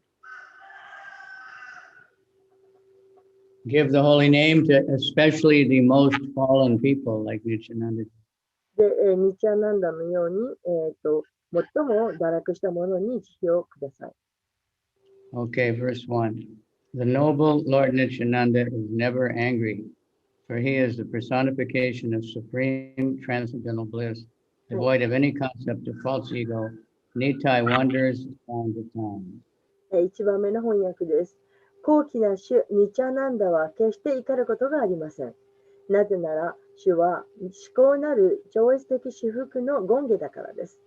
Give the holy name to especially the most fallen people like Nityananda. で、ニチャナンダのように、最も堕落した者に慈悲をください。Okay, verse 1. The noble Lord Nityananda is never angry, for he is the personification of supreme transcendental bliss, devoid of any concept of false ego. Nitai wonders time to time. 1番目の翻訳です。高貴な主、ニチャナンダは決して怒ることがありません。なぜなら、主は至高なる超越的至福の権下だからです。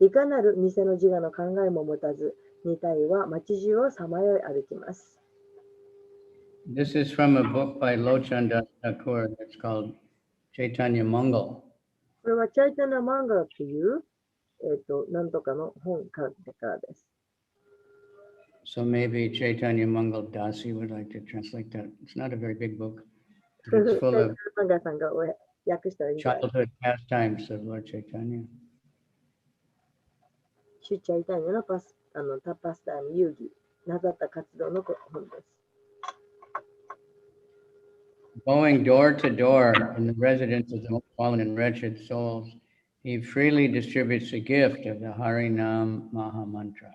いかなる偽の自我の考えも持たず、ニタイは街中をさまよい歩きます。This is from a book by Lochandas Thakur that's called Chaitanya Mangal. これはチャイタナマンガラという、なんとかの本からです。So maybe Chaitanya Mangal Dasi would like to translate that. It's not a very big book. But it's full of マンガさんが訳したらいいんじゃない childhood pastimes of Lord Chaitanya. 主チャイタニアのパスタイム遊戯なさった活動の本です。Going door to door in the residence of the most fallen and wretched souls, he freely distributes the gift of the Harinam Maha Mantra.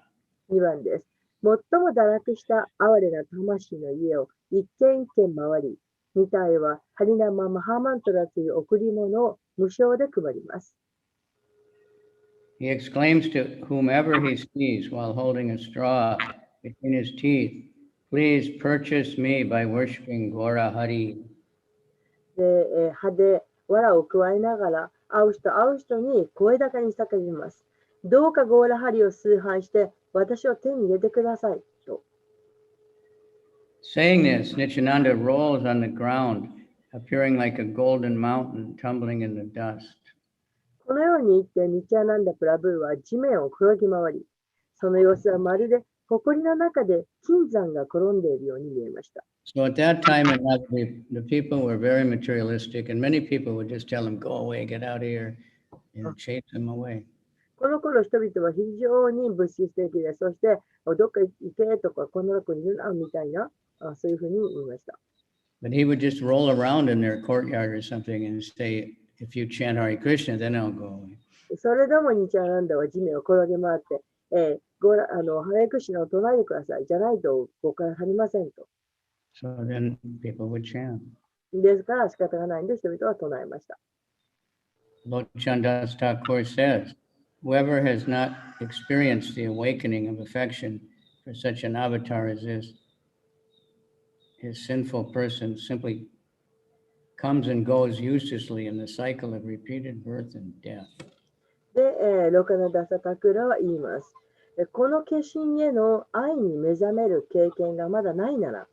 2番です。最も堕落した哀れな魂の家を一軒一軒回り、ニタイはハリナマ・マハマントラという贈り物を無償で配ります。He exclaims to whomever he sees while holding a straw between his teeth, please purchase me by worshiping Gora Hari. で、歯で藁を加えながら、会う人に声高に叫びます。どうかゴーラハリを崇拝して、私を手に入れてください。と。Saying this, Nityananda rolls on the ground, appearing like a golden mountain tumbling in the dust. このように言って、ニチャナンダ・プラブーは地面を転ぎ回り、その様子はまるで埃の中で金山が転んでいるように見えました。So at that time in life, the people were very materialistic, and many people would just tell him, "Go away, get out of here," and chase him away. この頃、人々は非常に物質的で、そして、どっか行けとか、この中にいるなみたいな、そういうふうに言いました。But he would just roll around in their courtyard or something and say, "If you chant Hare Krishna, then I'll go away." それでもニチャナンダは地面を転げ回って、ハレクシナを唱えてください。じゃないと、ここから去りませんと。So then people would chant. ですから仕方がないんで、人々は唱えました。Lochandas Thakur says, whoever has not experienced the awakening of affection for such an avatar as this, his sinful person simply comes and goes uselessly in the cycle of repeated birth and death. で、ロカナダサタクラは言います。この化身への愛に目覚める経験がまだないなら、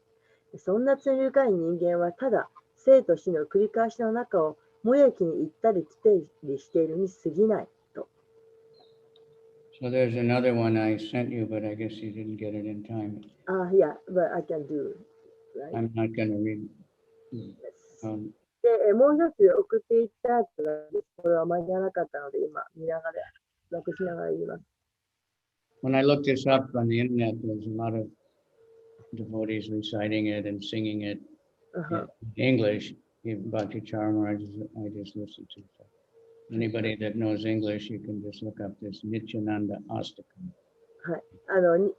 そんな罪深い人間はただ生と死の繰り返しの中を無益に行ったり来たりしているに過ぎないと。So there's another one I sent you, but I guess you didn't get it in time. Yeah, but I can do. Right? I'm not going to read. Yes. で、もう一つ送っていったやつが、これは間に合わなかったので、今見ながら、訳しながら言います。When I looked this up on the internet, there's a lot of devotees reciting it and singing it in English. Bhakti Maharaj, I just listened to. So anybody that knows English, you can just look up this Nityananda Astakam. はい、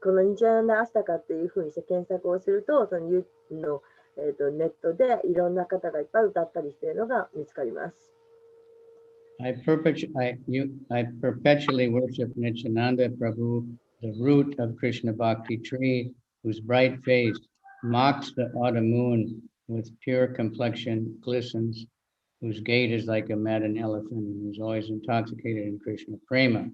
このニチャナンダ・アスタカっていうふうにして検索をすると、そのネットでいろんな方がいっぱい歌ったりしているのが見つかります。I perpetually worship Nityananda Prabhu, the root of Krishna Bhakti tree, whose bright face mocks the autumn moon, with pure complexion glistens, whose gait is like a maddened elephant, and who's always intoxicated in Krishna prema.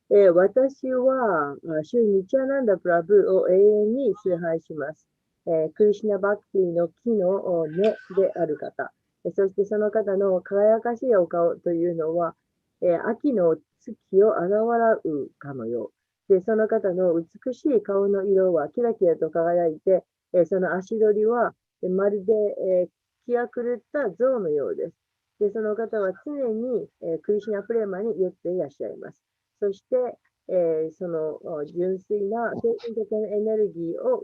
私は、主ニチャナンダ・プラブを永遠に崇拝します。クリシュナ・バクティの木の根である方。そしてその方の輝かしいお顔というのは、秋の月をあらわらうかのよう。で、その方の美しい顔の色はキラキラと輝いて、その足取りは、まるで、気が狂った象のようです。で、その方は常に、クリシュナプレーマに酔っていらっしゃいます。そして、その純粋な精神的なエネルギー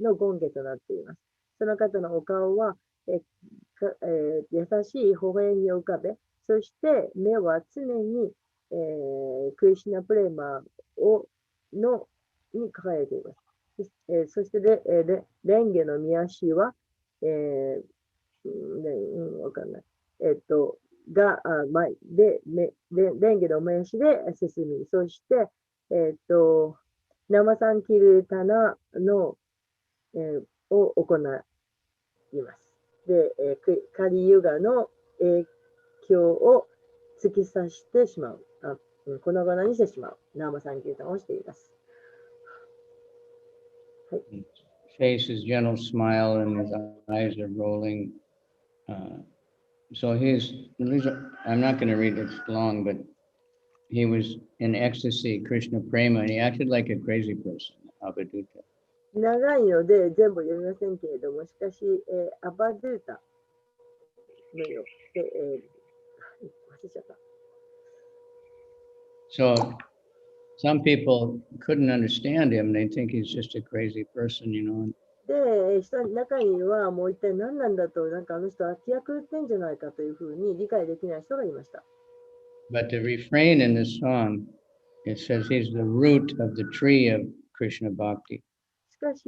の権下となっています。その方のお顔は、優しい微笑みを浮かべ、そして目は常に、クリシュナプレーマに輝いています。そしてレンゲの見足は、わかんない。が、レンゲの名詞で進み、そして、生産キルタナの、を行います。で、カリユガの影響を突き刺してしまう。粉々にしてしまう。生産キルタナをしています。はい。Face is gentle smile and his eyes are rolling. So I'm not going to read it long, but he was in ecstasy, Krishna Prema, and he acted like a crazy person, Avadhuta. 長いので全部読みませんけれども、しかし、アバドゥータのよで、忘れちゃった。So some people couldn't understand him. They think he's just a crazy person, you know. で、中にはもう一体何なんだと、なんかあの人は気が狂ってんじゃないかというふうに理解できない人がいました。But the refrain in this song, it says he's the root of the tree of Krishna Bhakti. しかし、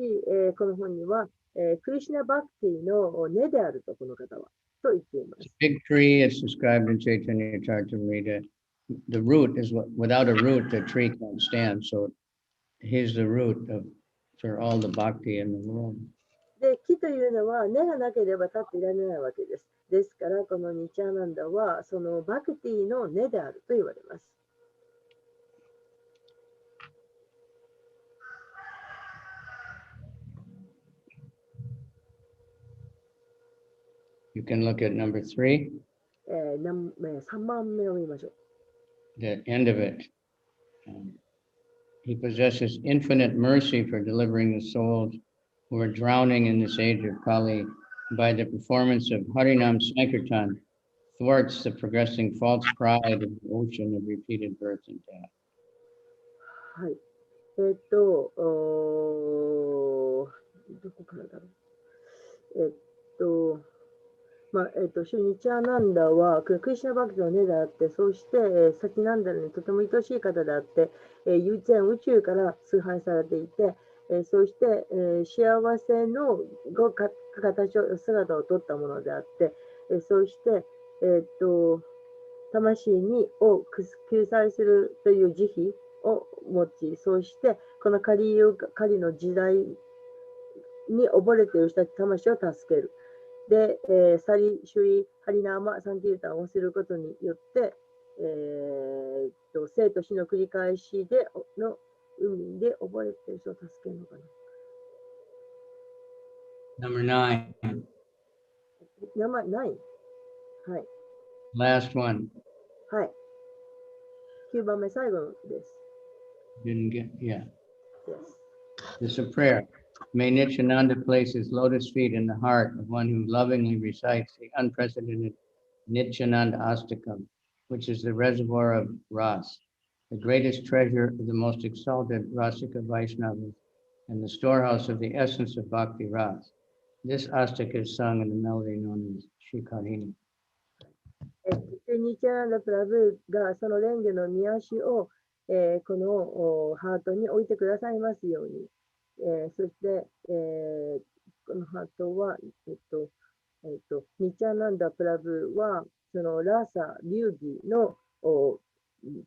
この本には、クリシュナ・バクティの根であると、この方は、と言っています。It's a big tree, it's described in Chaitanya Charitamrita. The root is without a root, the tree can't stand. So he's the root for all the bhakti in the world. で、木というのは根がなければ立っていられないわけです。ですから、このニチャーナンダは、そのバクティの根であると言われます。You can look at number 3. 3番目を見ましょう。The end of it. He possesses infinite mercy for delivering the souls who are drowning in this age of Kali by the performance of Harinam Sankirtan, thwarts the progressing false pride of the ocean of repeated birth and death. はい。どこからだろう。シュニチャーナンダはクリシュナバクティの根であって、そして、サチナンダルにとても愛しい方であって、宇宙から崇拝されていて、そして、幸せの姿をとったものであって、そして、魂を救済するという慈悲を持ち、そして、この狩りの時代に溺れている人たち魂を助ける。で、サリ・シュリ・ハリナーマ・サンキルタンをすることによって、生と死の繰り返しの海で溺れている人を助けるのかな。Number 9. 9。はい。Last one. はい。9番目、最後です。Didn't get, yeah. Yes. This is a prayer. May Nityananda place his lotus feet in the heart of one who lovingly recites the unprecedented Nityananda Astakam, which is the reservoir of Ras, the greatest treasure of the most exalted Rasika Vaishnavas, and the storehouse of the essence of Bhakti Ras. This Astaka is sung in the melody known as Shikarini. ニチャランダプラブがその蓮華の御足を、このハートに置いてくださいますように。そして、このハートは、ニチャナンダプラブは、そのラーサ・流儀の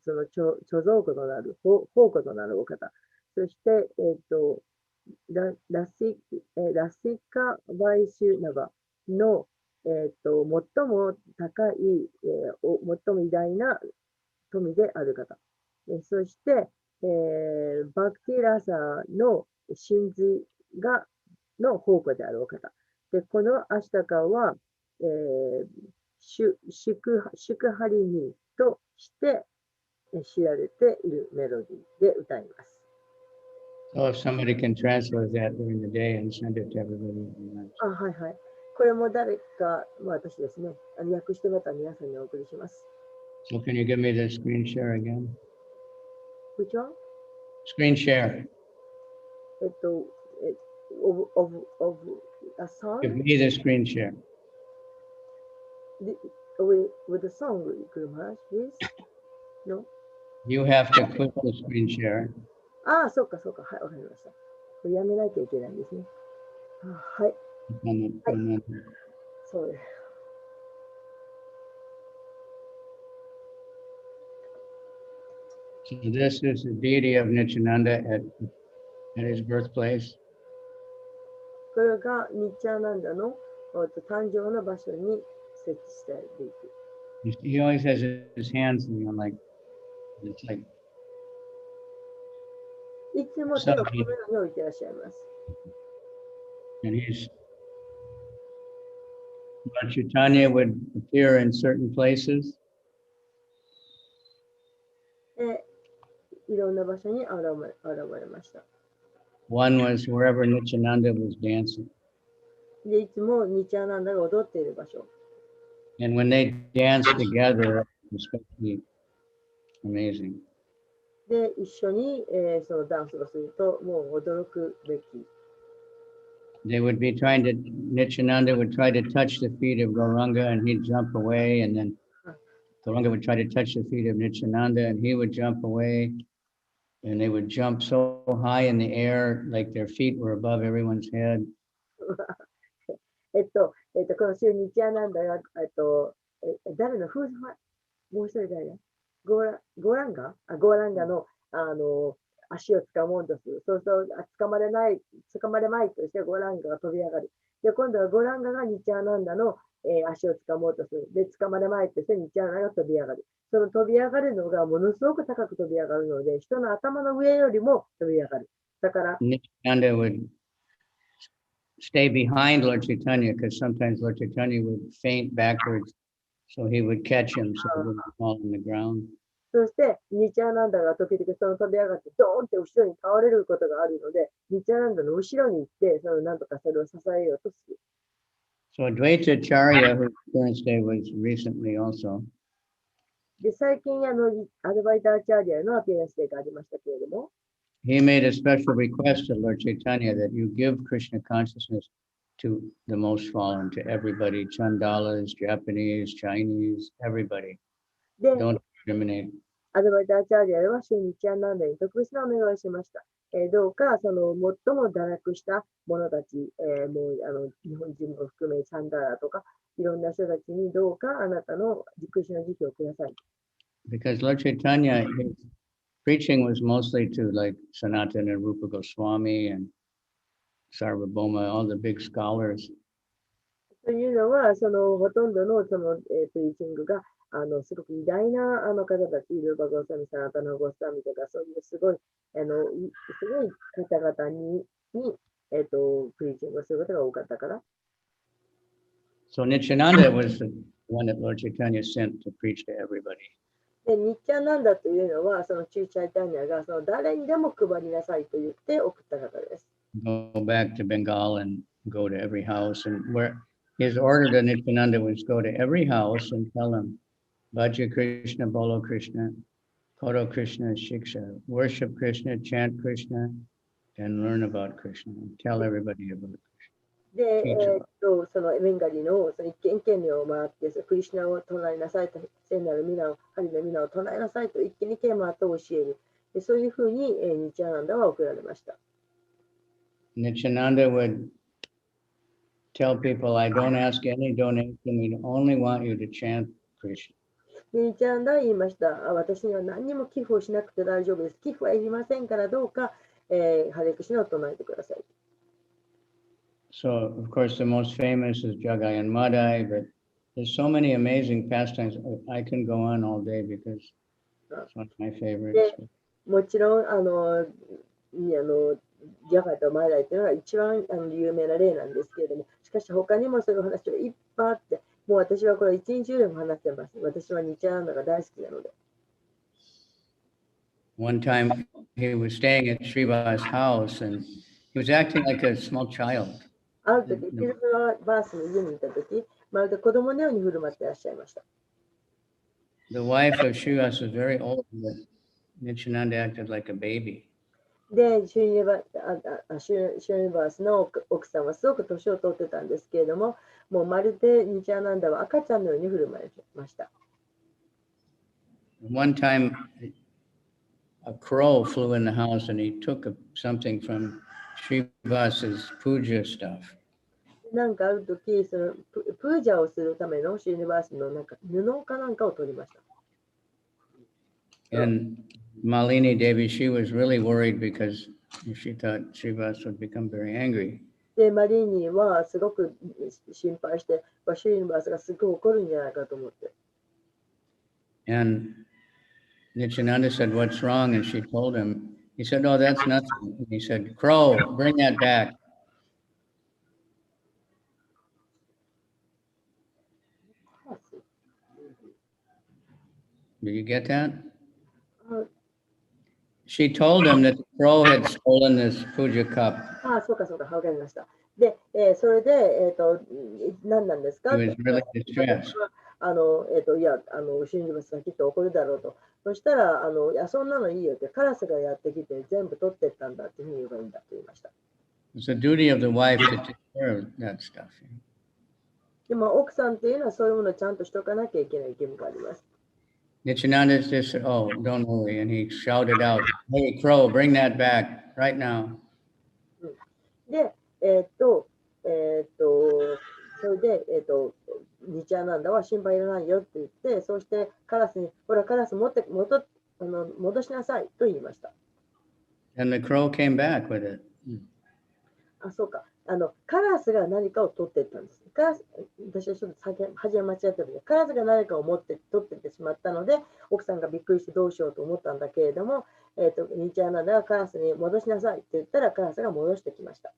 その貯蔵庫となる、宝庫となるお方。そして、ラシカ・バイシュナバの、最も高い、最も偉大な富である方。そして、バクティラーサの真髄の宝庫であるお方。で、このアシタカは、シュクハリニとして知られているメロディーで歌います。So if somebody can translate that during the day and send it to everybody. it'd be nice. あ、はいはい。これも誰か、まあ私ですね。訳してまた皆さんにお送りします。So can you give me the screen share again? Which one? Screen share. えっと、of a song? Give me the screen share. With the song, Guru Maharaj, please? No? You have to click the screen share. ああ、そうかそうか。はい、わかりました。これやめなきゃいけないんですね。あはい、 And then- そうです。So this is the deity of Nityananda at his birthplace. これがニッチャーナンダの誕生の場所に設置していく。He always has his hands, like, it's like, いつも手をこのように置いていらっしゃいます。and Lord Chaitanya would appear in certain places. で、いろんな場所に現れました。One was wherever Nityananda was dancing. で、いつもニッチャーナンダが踊っている場所。 And when they danced together, it was especially amazing. で、一緒に、そのダンスをすると、もう驚くべき。They would be trying to, Nityananda would try to touch the feet of Gauranga and he'd jump away. And then Gauranga would try to touch the feet of Nityananda and he would jump away. And they would jump so high in the air, like their feet were above everyone's head. この週ニッチャーナンダが、誰のもう一人誰だゴーランガの、足を掴もうとする。そうすると、掴まれまいとしてゴーランガが飛び上がる。で、今度はゴーランガがニッチャーナンダの、足を掴もうとする。で、掴まれまいとしてニッチャーナンダが飛び上がる。その飛び上がるのがものすごく高く飛び上がるので、人の頭の上よりも飛び上がる。だから、Nityananda would stay behind Lord Chaitanya because sometimes Lord Chaitanya would faint backwards. So he would catch him so he wouldn't fall on the ground. そして、ニチャーナンダが時々その飛び上がって、ドーンって後ろに倒れることがあるので、ニチャーナンダの後ろに行って、なんとかそれを支えようとする。So Advaita Acharya, whose parents' day was recently also, で、最近、アドバイターチャーリアのアピアランスデーがありましたけれども、he made a special request to Lord Chaitanya that you give Krishna consciousness to the most fallen, to everybody, Chandalas, Japanese, Chinese, everybody. で、 Don't discriminate. アドバイターチャーリアは主ニチャーナンダに特別なお願いをしました。どうか、最も堕落した者たち、もう日本人も含め、チャンダラとか、いろんな人たちにどうかあなたのクリシュナ時期をください。Because Lord Chaitanya, his preaching was mostly to like Sanatana and Rupa Goswami and Sarvabhauma, all the big scholars. というのは、ほとんどのプリーチングが、すごく偉大な方たち、ルーバ・ゴーサミ、サナタナ・ゴーサミとか、そういうすごい方々にプリーチングをすることが多かったから。So Nityananda was the one that Lord Chaitanya sent to preach to everybody. で、ニッチャーナンダというのは、チューチャイタニアが誰にでも配りなさいと言って送った方です。Go back to Bengal and go to every house. And where his order to Nityananda was go to every house and tell them, Bhaja Krishna, Bolo Krishna, Koto Krishna, Shiksha, worship Krishna, chant Krishna, and learn about Krishna. Tell everybody about Krishna. で、そのベンガリの一軒一軒を回って、クリシュナを唱えなさいと、聖なる皆を、ハリの皆を唱えなさいと、一軒一軒回って教える。でそういうふうに、ニチャーナンダは送られました。Nityananda would tell people, I don't ask any donation, we only want you to chant Krishna. ニチャーナンダは言いました。私には何にも寄付をしなくて大丈夫です。寄付はいりませんから、どうか、ハレクシュナを唱えてください。So, of course, the most famous is Jagai and Madai, but there's so many amazing pastimes. I can go on all day because it's one of my favorites. もちろん、ジャガイとマダイというのが一番有名な例なんですけれども、しかし他にもそういう話がいっぱいあって、もう私はこれ一日中でも話してます。私はニチャーナンダが大好きなので。one time he was staying at Sriva's house and he was acting like a small child. ある時、シルバースの家にいた時、まるで子供のように振る舞っていらっしゃいました。The wife of Srivas was very old, but Nityananda acted like a baby. で、シュニバースの奥さんはすごく年を取ってたんですけれども、もうまるでニチャーナンダは赤ちゃんのように振る舞いました。One time, a crow flew in the house and he took something from Srivas's puja stuff. なんかある時、そのプージャをするためのシュニバースのなんか布かなんかを取りました。And Malini Devi, she was really worried because she thought Srivas would become very angry. で、マリーニはすごく心配して、シュニバースがすごい怒るんじゃないかと思って。And Nityananda said, "What's wrong?" And she told him. He said, "Oh, that's nothing." And he said, "Crow, bring that back." Did you get that? She told him that the crow had stolen this puja cup. ああ、そうかそうか、わかりました。で、それで、何なんですか He was really distressed. いや、シュニバースがきっと怒るだろうと。そしたら、いや、そんなのいいよって、カラスがやってきて全部取ってったんだっていうふうに言えばいいんだと言いました。It's the duty of the wife to take care of that stuff. でも、奥さんっていうのはそういうものをちゃんとしとかなきゃいけない義務があります。Nityananda just said, "Oh, don't worry," and he shouted out, "Hey, crow, bring that back right now." で、それで、ニチャーナンダは心配いらないよって言って、そしてカラスに、ほら、カラス戻しなさいと言いました。And the crow came back with it. あ、そうか。カラスが何かを取っていったんです。私はちょっと初め間違ってたけど、カラスが何かを取っていってしまったので、奥さんがびっくりしてどうしようと思ったんだけれども、ニチャーナンダがカラスに戻しなさいって言ったら、カラスが戻してきました。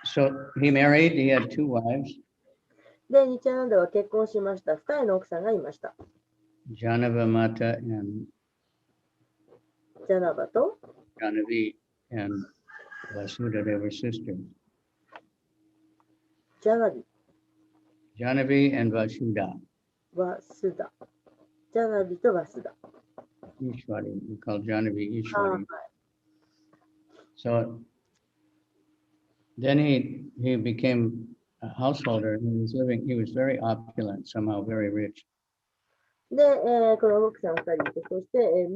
So he married, he had 2 wives. で、ニチャーナンダは結婚しました。2人の奥さんがいました。Janava Mata and ジャナバと Janavi and Vasudha, they were sisters. ジャナビ Janavi and Vasudha. ワスダ。ジャナビとワスダ。Ishwari, we call Janavi あ、は Ishwari. い。 So then he became a householder. He was very opulent, somehow very rich. で、この奥さん2人いて、そして、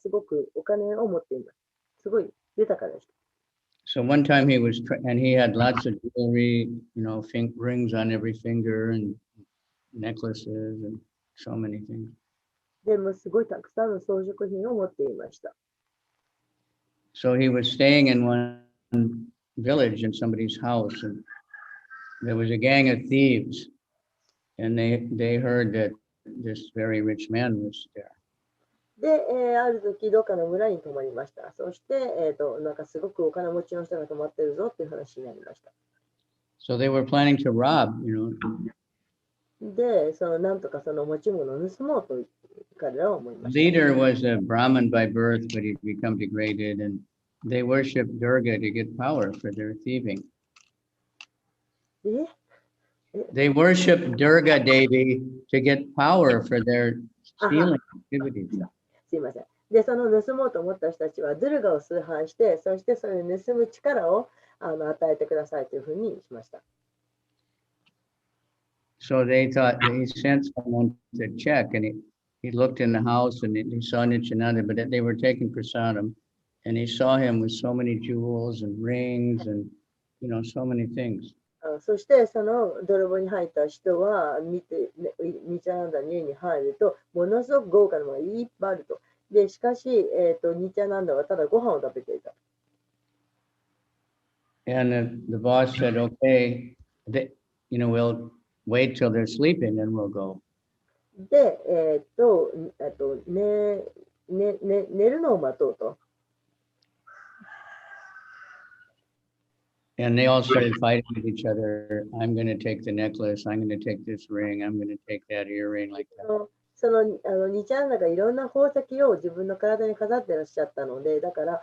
すごくお金を持っています。すごい豊かでした。So one time and he had lots of jewelry, rings on every finger and necklaces and so many things. でもすごいたくさんの装飾品を持っていました。So he was staying in one village in somebody's house, and there was a gang of thieves, and they heard that this very rich man was there. で、ある時、どっかの村に泊まりました。そして、なんかすごくお金持ちの人が泊まってるぞっていう話になりました。So they were planning to rob, で、なんとかその持ち物を盗もうと彼らは思いま The した。 leader was a Brahmin by birth, but he'd become degraded, and they worshiped Durga to get power for their thieving. え They worshiped Durga Devi to get power for their stealing activities. すいません。で、その盗もうと思った人たちは、ドゥルガを崇拝して、そしてそれを盗む力を与えてくださいというふうにしました。So they thought he sent someone to check, and he looked in the house and he saw Nityananda, but they were taking prasadam, and he saw him with so many jewels and rings and so many things. そして、その泥棒に入った人は見て、ニチャーナンダの家に入ると、ものすごく豪華なものがいっぱいあると。で、しかし、ニチャーナンダはただご飯を食べていた。And the boss said, "Okay, we'll wait till they're sleeping, and we'll go." で、寝るのを待とうと。And they all started fighting with each other. I'm going to take the necklace. I'm going to take this ring. I'm going to take that earring, like that. そのニチャンナがいろんな宝石を自分の体に飾ってらっしゃったので、だから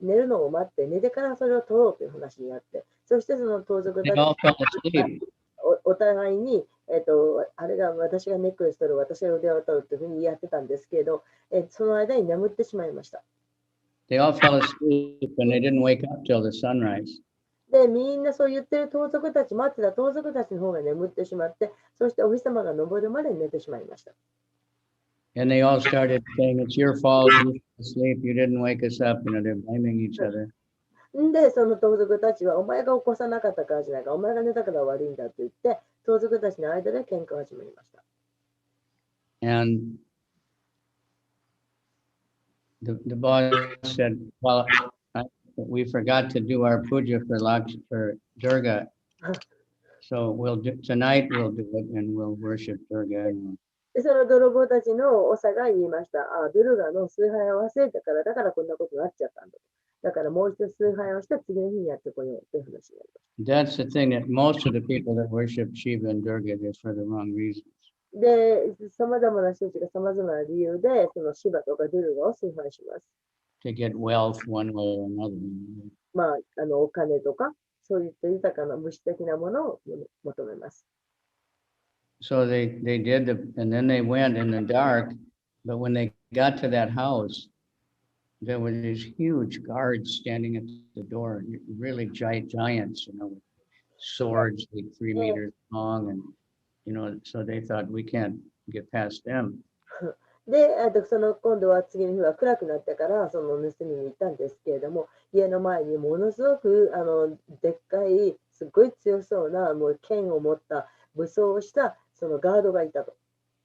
寝るのを待って、寝てからそれを取ろうという話になって、そしてその盗賊 They たち all fell asleep. お互いに、あれが私がネックレス取る、私が腕を取るというふうにやってたんですけど、その間に眠ってしまいました。They all fell asleep and they didn't wake up till the sunrise. で、みんなそう言ってる盗賊たち、待ってた盗賊たちの方が眠ってしまって、そしてお日様が昇るまで寝てしまいました。And they all started saying, it's your fault, you fell asleep, you didn't wake us up. They're blaming each other. で、その盗賊たちは、お前が起こさなかったからじゃないか、お前が寝たから悪いんだと言って、盗賊たちの間で喧嘩が始まりました。And the boss said, well, we forgot to do our puja for Durga. So tonight we'll do it and we'll worship Durga. で、その泥棒たちの長が言いました。ドゥルガの崇拝を忘れたから、だからこんなことになっちゃったんだ。だからもう一度崇拝をして次の日にやってこようという話になりました。That's the thing, that most of the people that worship Shiva and Durga is for the wrong reasons. で、さまざまな人たちがさまざまな理由で、そのシバとかドゥルガを崇拝します。To get wealth one way or another. まあ、お金とか、そういった豊かな物質的なものを求めます。So they did and then they went in the dark, but when they got to that house, there were these huge guards standing at the door, really giants, with swords like 3 meters long, and so they thought we can't get past them. で、今度は次の日は暗くなってからその盗みに行ったんですけれども、家の前にものすごくでっかい、すごい強そうなもう剣を持った武装をしたそのガードがいたと。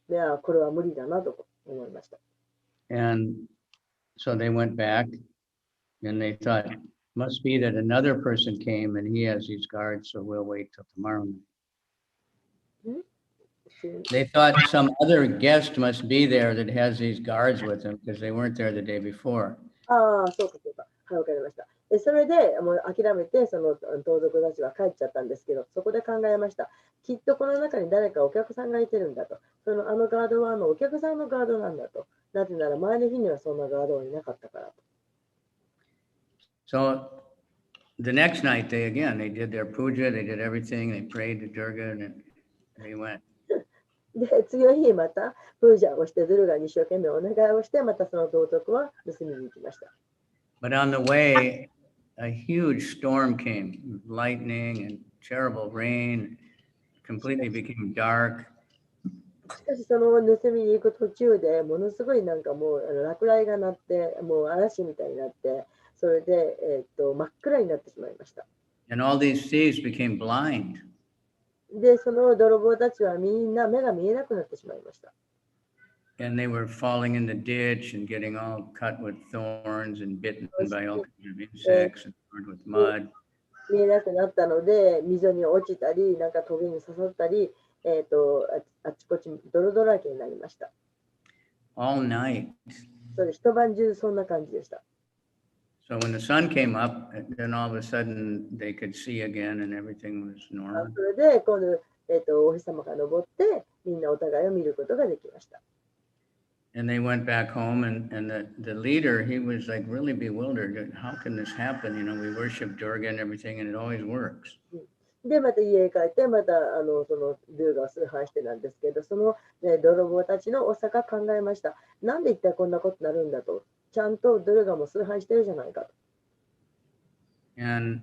で、これは無理だなと思いました。And so they went back and they thought, must be that another person came and he has these guards, so we'll wait till tomorrow night. They thought some other guest must be there that has these guards with him because they weren't there the day before. そうかそうか。はい、わかりました。それでもう諦めてその盗賊たちは帰っちゃったんですけど、そこで考えました。きっとこの中に誰かお客さんがいてるんだと。あのガードはお客さんのガードなんだと。なぜなら前の日にはそんなガードはいなかったからと。So the next night they did their puja, they did everything, they prayed to Durga and they went. で、次の日またプージャーをしてドゥルガに一生懸命お願いをして、またその盗賊は盗みに行きました。But on the way, a huge storm came, lightning and terrible rain, completely became dark. しかしその盗みに行く途中でものすごいなんかもう落雷が鳴って、もう嵐みたいになって、それで、真っ暗になってしまいました。And all these thieves became blind. で、その泥棒たちはみんな目が見えなくなってしまいました。And they were falling in the ditch and getting all cut with thorns and bitten by all kinds of insects and covered with mud. 見えなくなったので、溝に落ちたり、なんかトゲに刺さったり、あちこち泥だらけになりました。All night. それ一晩中そんな感じでした。So when the sun came up, then all of a sudden they could see again and everything was normal. それで今度、お日様が昇って、みんなお互いを見ることができました。And they went back home and the leader, he was like really bewildered. How can this happen? We worship Durga and everything and it always works. で、また家へ帰って、またそのドゥルガを崇拝してなんですけど、その、泥棒たちの長が考えました。なんで一体こんなことになるんだと。ちゃんとドゥルガも崇拝してるじゃないかと。And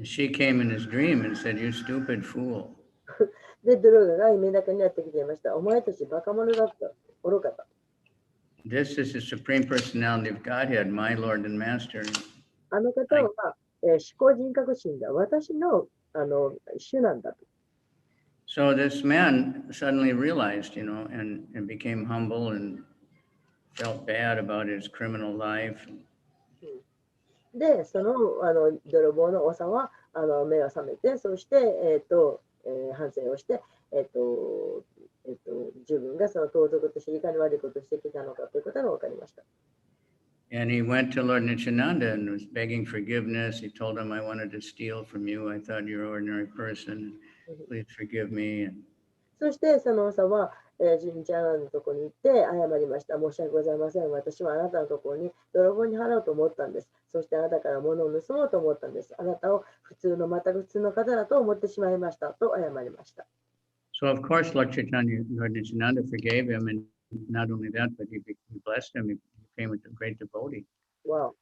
she came in his dream and said, "You stupid fool." で、ドゥルガが夢だけになってきていました。お前たちバカ者だった。愚かった。This is the Supreme Personality of Godhead, my Lord and Master. あの方は、思考人格心だ。私の主なんだと。So this man suddenly realized, and became humble and felt bad about his criminal life. で、その泥棒の長は目が覚めて、そして、反省をして、自分がその盗賊としていかに悪いことをしてきたのかということが分かりました。And he went to Lord Nityananda and was begging forgiveness. He told him, I wanted to steal from you. I thought you're an ordinary person. Please forgive me. And そしてその王は、ニチャナンダのところに行って謝りました。申し訳ございません。私はあなたのところに泥棒に払おうと思ったんです。そしてあなたから物を盗もうと思ったんです。あなたを全く普通の方だと思ってしまいましたと謝りました。So of course, Lord Chaitanya, Lord Nityananda forgave him, and not only that, but he blessed him. He became a great devotee. わお。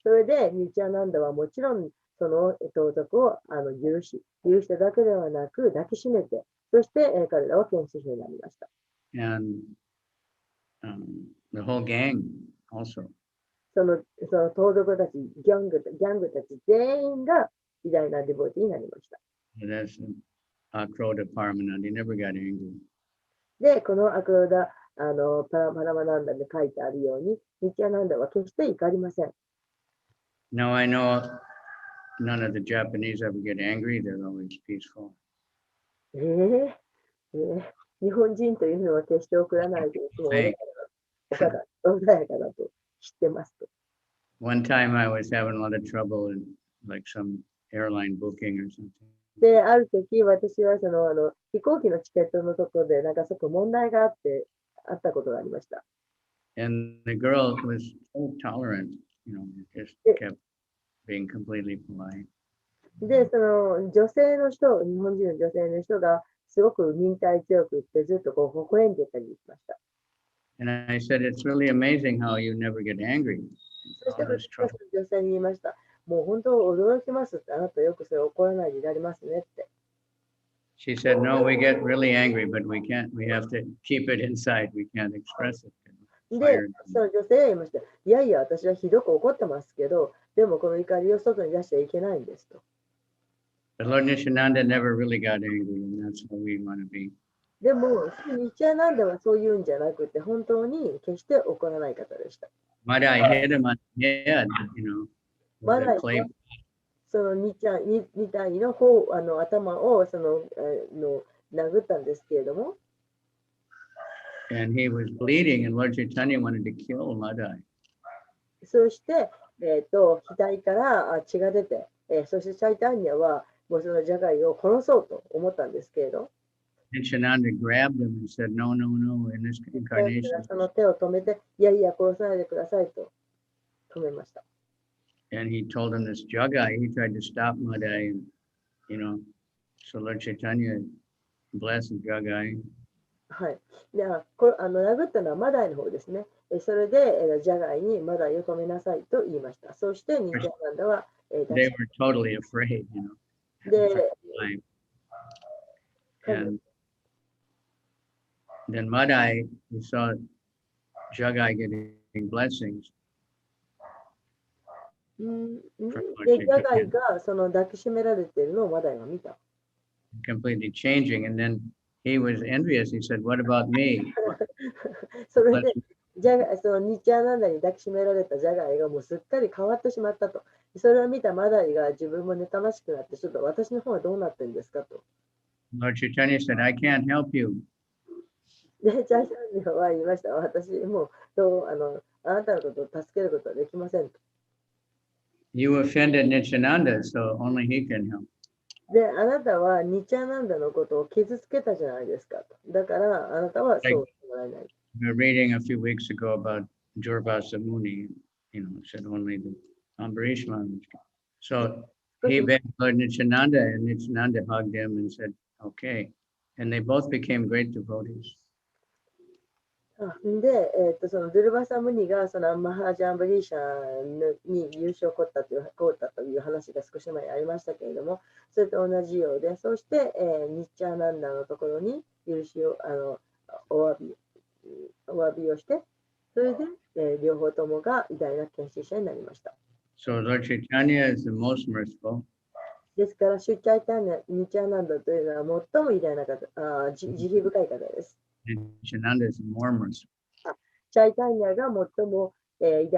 それで、ニチャナンダはもちろん、その盗賊を許しただけではなく、抱きしめて、そして、彼らは献身者になりました。And the whole gang also. その盗賊たち、ギャングたち全員が偉大なデボティになりました。That's Akroda Paramananda. He never got angry. で、このアクロダ、パラマナンダで書いてあるように、ニチャナンダは決して怒りません。Now I know none of the Japanese ever get angry. They're always peaceful. 日本人というのは決して怒らないで、いつも穏やかだと知ってますと。One time I was having a lot of trouble in like some airline booking or something. で、ある時、私は飛行機のチケットのところで、なんかそこ問題があったことがありました。And the girl was so tolerant, just kept being completely polite. で、その女性の人、日本人の女性の人がすごく忍耐強くって、ずっと微笑んでたりしました。And I said, it's really amazing how you never get angry. そして All this 私 trouble. は女性に言いました。もう本当驚きますって、あなたよくそれ怒らないでいられますねって。She said, no, we get really angry, but we have to keep it inside. We can't express it. で、その女性は言いました。いやいや、私はひどく怒ってますけど、でもこの怒りを外に出しちゃいけないんですと。But Lord Nityananda never really got angry, and that's how we want to be. でも、ニチャナンダはそういうんじゃなくて、本当に決して怒らない方でした。Maharaj hit him on the head, with a clay. そのニタイの方頭を殴ったんですけれども、And he was bleeding, and Lord Chaitanya wanted to kill Maharaj. そして、額から血が出て、そしてチャイタンニャはもうそのジャガイを殺そうと思ったんですけれど、Nityananda grabbed him and said, no, no, no, in this incarnation. その手を止めて、いやいや、殺さないでくださいと止めました。And he told him this Jagai, he tried to stop Madai, and, so Lord Chaitanya blessed Jagai. はい。で、殴ったのはマダイの方ですね。それで、ジャガイにマダイを止めなさいと言いました。そして、ニチャナンダは、They were totally afraid, で、 And then Madai, he saw Jagai getting blessings. で、ジャガイがその抱きしめられているのをマダイが見た。Completely changing, and then he was envious. He said, "What about me?" それで、そのニチャナンダに抱きしめられたジャガイがもうすっかり変わってしまったと。それを見たマダイが自分も妬ましくなって、ちょっと私の方はどうなってるんですかと。Lord Chaitanya said, "I can't help you." で、チャイタンニャは言いました。私もうあなたのことを助けることはできませんと。You offended Nityananda, so only he can help. で、あなたはニチャナンダのことを傷つけたじゃないですかと。だからあなたはそうしてもらえない。We were reading a few weeks ago about Durvasa Muni, said only the Ambarish Maharaj. So he begged Lord Nityananda, and Nityananda hugged him and said, "Okay." And they both became great devotees. で、そのドゥルバサムニがそのマハラジャンブリーシャに優勝を取ったという話が少し前にありましたけれども、それと同じようで、そして、ニッチャーナンダのところに許しをお詫びをして、それで、両方ともが偉大な献身者になりました。So Lord Chaitanya is the most merciful. ですから、シュチャイタニャ、ニチャーナンダというのは最も偉大な方、慈悲深い方です。Nityananda is more merciful. チャイタニャが最も慈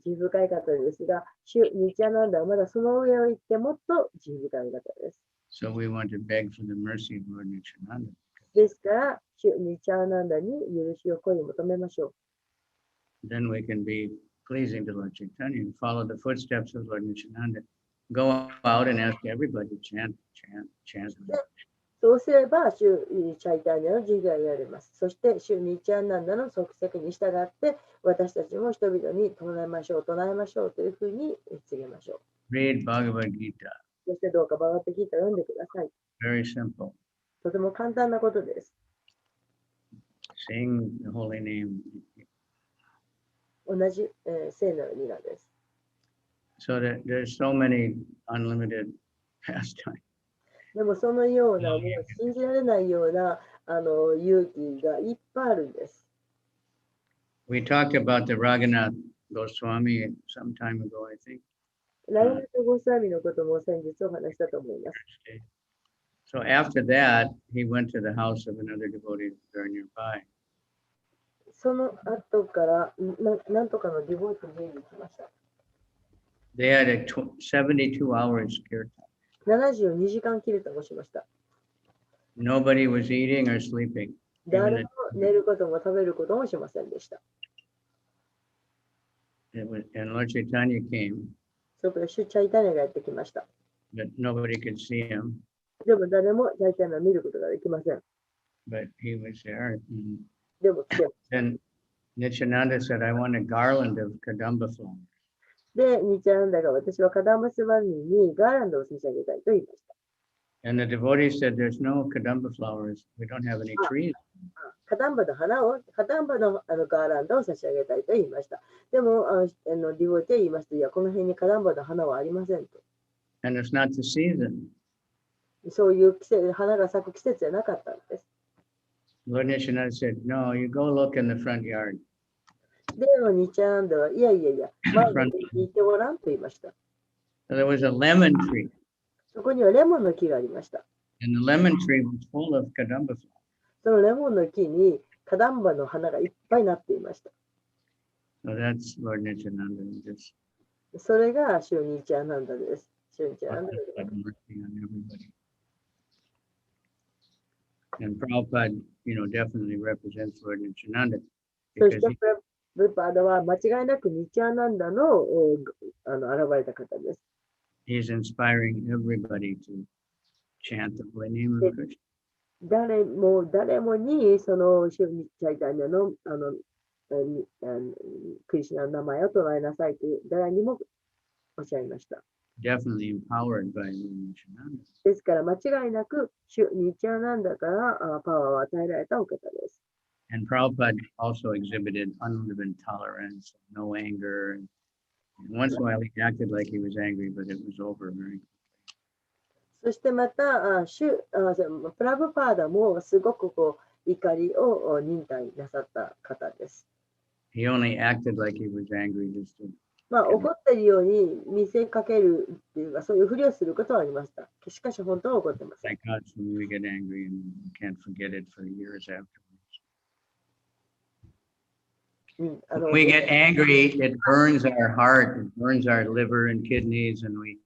悲深い方ですが、ニチャナンダはまだその上を行ってもっと慈悲深い方です。So we want to beg for the mercy of Lord Nityananda. ですから、ニチャナンダに許しを声を求めましょう。Then we can be pleasing to Lord Chaitanya and follow the footsteps of Lord Nityananda. Go out and ask everybody to chant. そうすれば、シュチャイタニアの授業が得られます。そして、シュニチャンナンダの足跡に従って、私たちも人々に唱えましょうというふうに告げましょう。Read Bhagavad Gita. そしてどうかバガットギータを読んでください。Very simple. とても簡単なことです。Sing the holy name. 同じ、聖なる皆です。So that there's so many unlimited pastimes. でもそのような、もう信じられないような勇気がいっぱいあるんです。We talked about the Raghunath Goswami some time ago, I think. ラグナト・ゴスワミのことも先日お話したと思います。So after that, he went to the house of another devotee very nearby. その後からなんとかのディボートに行きました。They had a 72 hours kirtan. 72時間キルタもしました。Nobody was eating or sleeping. 誰も寝ることも食べることもしませんでした。And Lord Chaitanya came, そこでシュチャイタニアがやってきました。but nobody could see him. でも誰もチャイタニアを見ることができません。But he was there. でも来て、 And Nityananda said, I want a garland of kadamba flowers. で、ニチャナンダが私はカダンバスワミにガーランドを差し上げたいと言いました。And the devotee said, there's no kadamba flowers. We don't have any trees. カダンバの花を、カダンバのガーランドを差し上げたいと言いました。でも、ディボティは言いました。いや、この辺にカダンバの花はありませんと。And it's not the season. そういう季節、花が咲く季節じゃなかったんです。Lord Nityananda said, no, you go look in the front yard. でも、ニチャナンダは、いやいやいや、前に行ってごらんと言いました。So there was a lemon tree. そこにはレモンの木がありました。And the lemon tree was full of kadamba flowers. そのレモンの木にカダンバの花がいっぱいなっていました。So that's Lord Nityananda. Just それがシュニチャナンダです。シュニチャナンダです。 working on everybody. And Prabhupada, definitely represents Lord Nityananda そ because してプラパーダは間違いなくニチャナンダの現れた方です。he's inspiring everybody to chant the holy name of Krishna. 誰もにそのシュニチャイタニアのクリシュナの名前を唱えなさいと誰にもおっしゃいました。Definitely empowered by Lord Nityananda. ですから間違いなくシュニチャナンダからパワーを与えられたお方です。And Prabhupada also exhibited unlimited tolerance, no anger. And once in a while he acted like he was angry, but it was over very quickly. そしてまたプラブパーダもすごく怒りを忍耐なさった方です。He only acted like he was angry just to 怒っているように見せかけるっていうか、そういうふりをすることはありました。しかし本当は怒ってません。 like us when we get angry and we can't forget it for years afterwards. When we get angry, it burns our heart, it burns our liver and kidneys, and we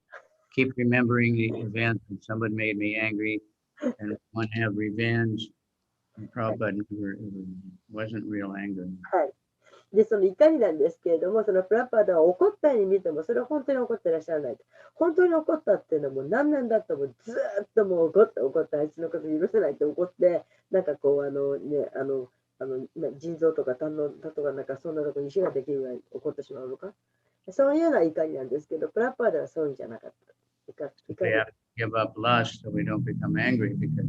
keep remembering the event that someone made me angry and want to have revenge. And Prabhupada never wasn't real anger. はい。で、その怒りなんですけれども、そのプラパーダは怒ったように見ても、それは本当に怒ってらっしゃらないと。本当に怒ったっていうのはもう何年だったらもうずーっともう怒ったあいつのこと許せないって怒って、なんか腎臓とか胆のだとかなんかそんなとこに石ができるぐらい怒ってしまうのか。そういうような怒りなんですけど、プラパーダはそういうんじゃなかった。We have to give up lust so we don't become angry because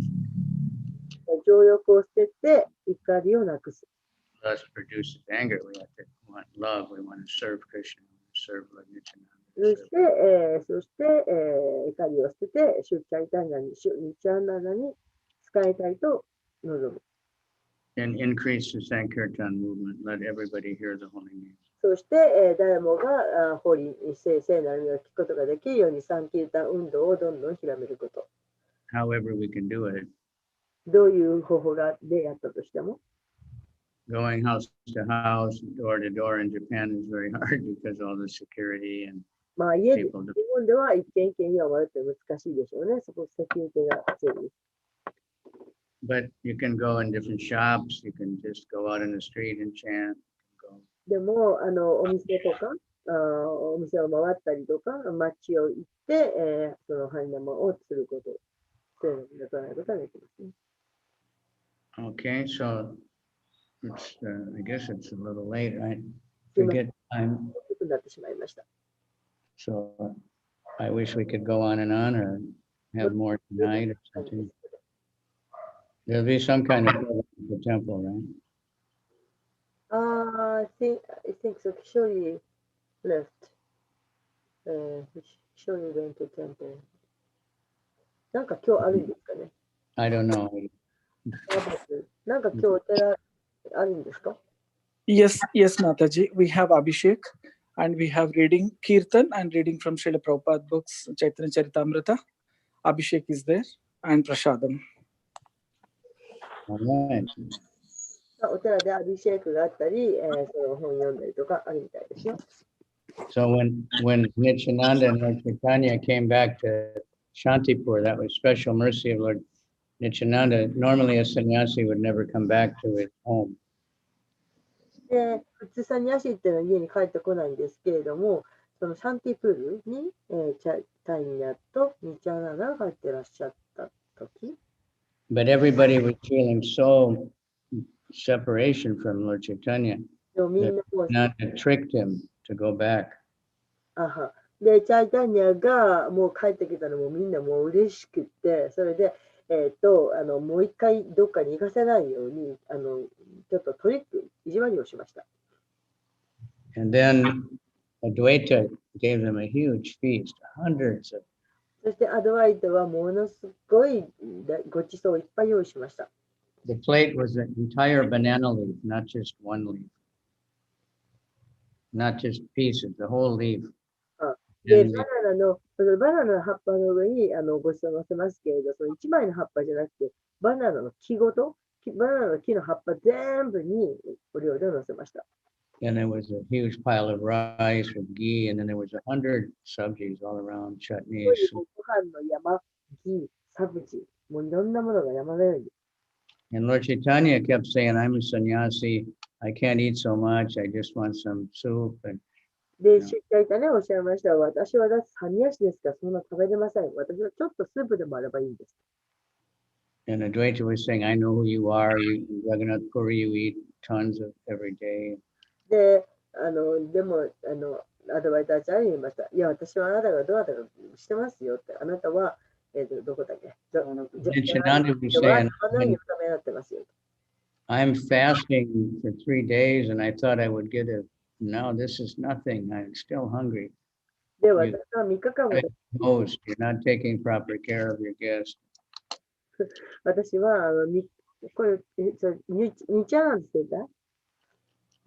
情欲を捨てて怒りをなくす。lust produces anger. We have to want love. We want to serve Krishna. We serve Lord Nityananda. そして、怒りを捨てて、シュチャイタニアに、シュニチャナナに使いたいと望む。And increase the Sankirtan movement. Let everybody hear the holy name. そして、誰もが法理、聖なる意味を聞くことができるように、サンキルタン運動をどんどん広めること。However we can do it. どういう方法でやったとしても。Going house to house, door to door in Japan is very hard because all the security and 家で、日本では一軒一軒には回るって難しいでしょうね。そこセキュリティが強いです。But you can go in different shops. You can just go out in the street and chant. でも、お店とか、お店を回ったりとか、街を行って、そのハイナマをすること。そういうのを唱えることができますね。Okay, so it's, I guess it's a little late, right? すいません、 Forget time. 遅くなってしまいました。 So I wish we could go on and on or have more tonight or something. There'll be some kind of program at the temple, right? I think so. Kishori left. Kishori went to temple. なんか今日あるんですかね。 I don't know. なんか今日お寺あるんですか？ Yes, Mataji. We have Abhishek and we have reading Kirtan and reading from Srila Prabhupada books, Chaitanya Charitamrita. Abhishek is there and Prashadam. All right. お寺でアビシェイクがあったり、その本読んだりとかあるみたいですよ。 So when Nityananda and Lord Chaitanya came back to Shantipur, that was special mercy of Lord Nityananda. Normally a sannyasi would never come back to his home. で、普通サニヤシっていうのは家に帰ってこないんですけれども、そのシャンティプールに、タイニャとニチャナナが帰ってらっしゃった時、 But everybody was feeling so separation from Lord Chaitanya でもみんなもう、 Nanda tricked him to go back. で、チャイタニャがもう帰ってきたのもみんなもう嬉しくって、それで、もう一回どっかに行かせないように、ちょっとトリック、意地悪をしました。 And then Advaita gave them a huge feast, hundreds of. そしてアドワイトはものすごいごちそうをいっぱい用意しました。 The plate was an entire banana leaf, not just one leaf. Not just pieces, the whole leaf. で、 And そのバナナの葉っぱの上にごちそうを乗せますけれど、その1枚の葉っぱじゃなくて、バナナの木ごと、バナナの木の葉っぱ全部にお料理を乗せました。 and there was a huge pile of rice with ghee, and then there was 100 subjis all around, そう chutneys. いうご飯の山、ギ、サブジ、もういろんなものが山のように。 And Lord Chaitanya kept saying, I'm a sannyasi, I can't eat so much, I just want some soup. And で、出家いたね、おっしゃいました。私はだってサニヤシですから、そんな食べれません。私はちょっとスープでもあればいいんです。 And Advaita was saying, I know who you are, you in Jagannath Puri, you eat tons of every day. で、でも、アドバイターチャーに言いました。いや、私はあなたがどうだったかしてますよって。あなたは、どこだっけ？ Nityananda was あな saying, たにおためになってますよ。 I'm fasting for 3 days and I thought I would get it. No, this is nothing. I'm still hungry. で、私は3日間も Host, you're not taking proper care of your guest. 私はこれニチャーナンドって言った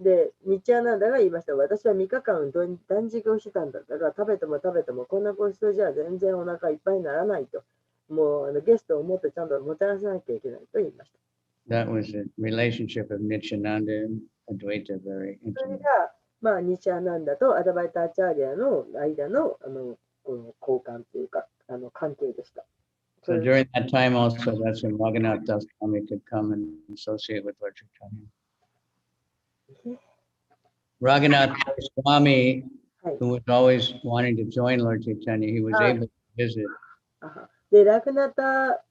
で、ニチャーナンダが言いました。私は3日間断食をしてたんだ。だから食べてもこんなごちそうじゃ全然お腹いっぱいにならないと。もうゲストをもっとちゃんともてなさなきゃいけないと言いました。 That was the relationship of Nityananda and Advaita, very それ intimate. が、ニチャーナンダとアダバイターチャーリアの間の、この交換というか、関係でした。 So during that time also, that's when Raghunath Das Swami could come and associate with Lord Chaitanya. Raghunath Das Swami, who was always wanting to join Lord Chaitanya, he was able to visit. で、ラグナタ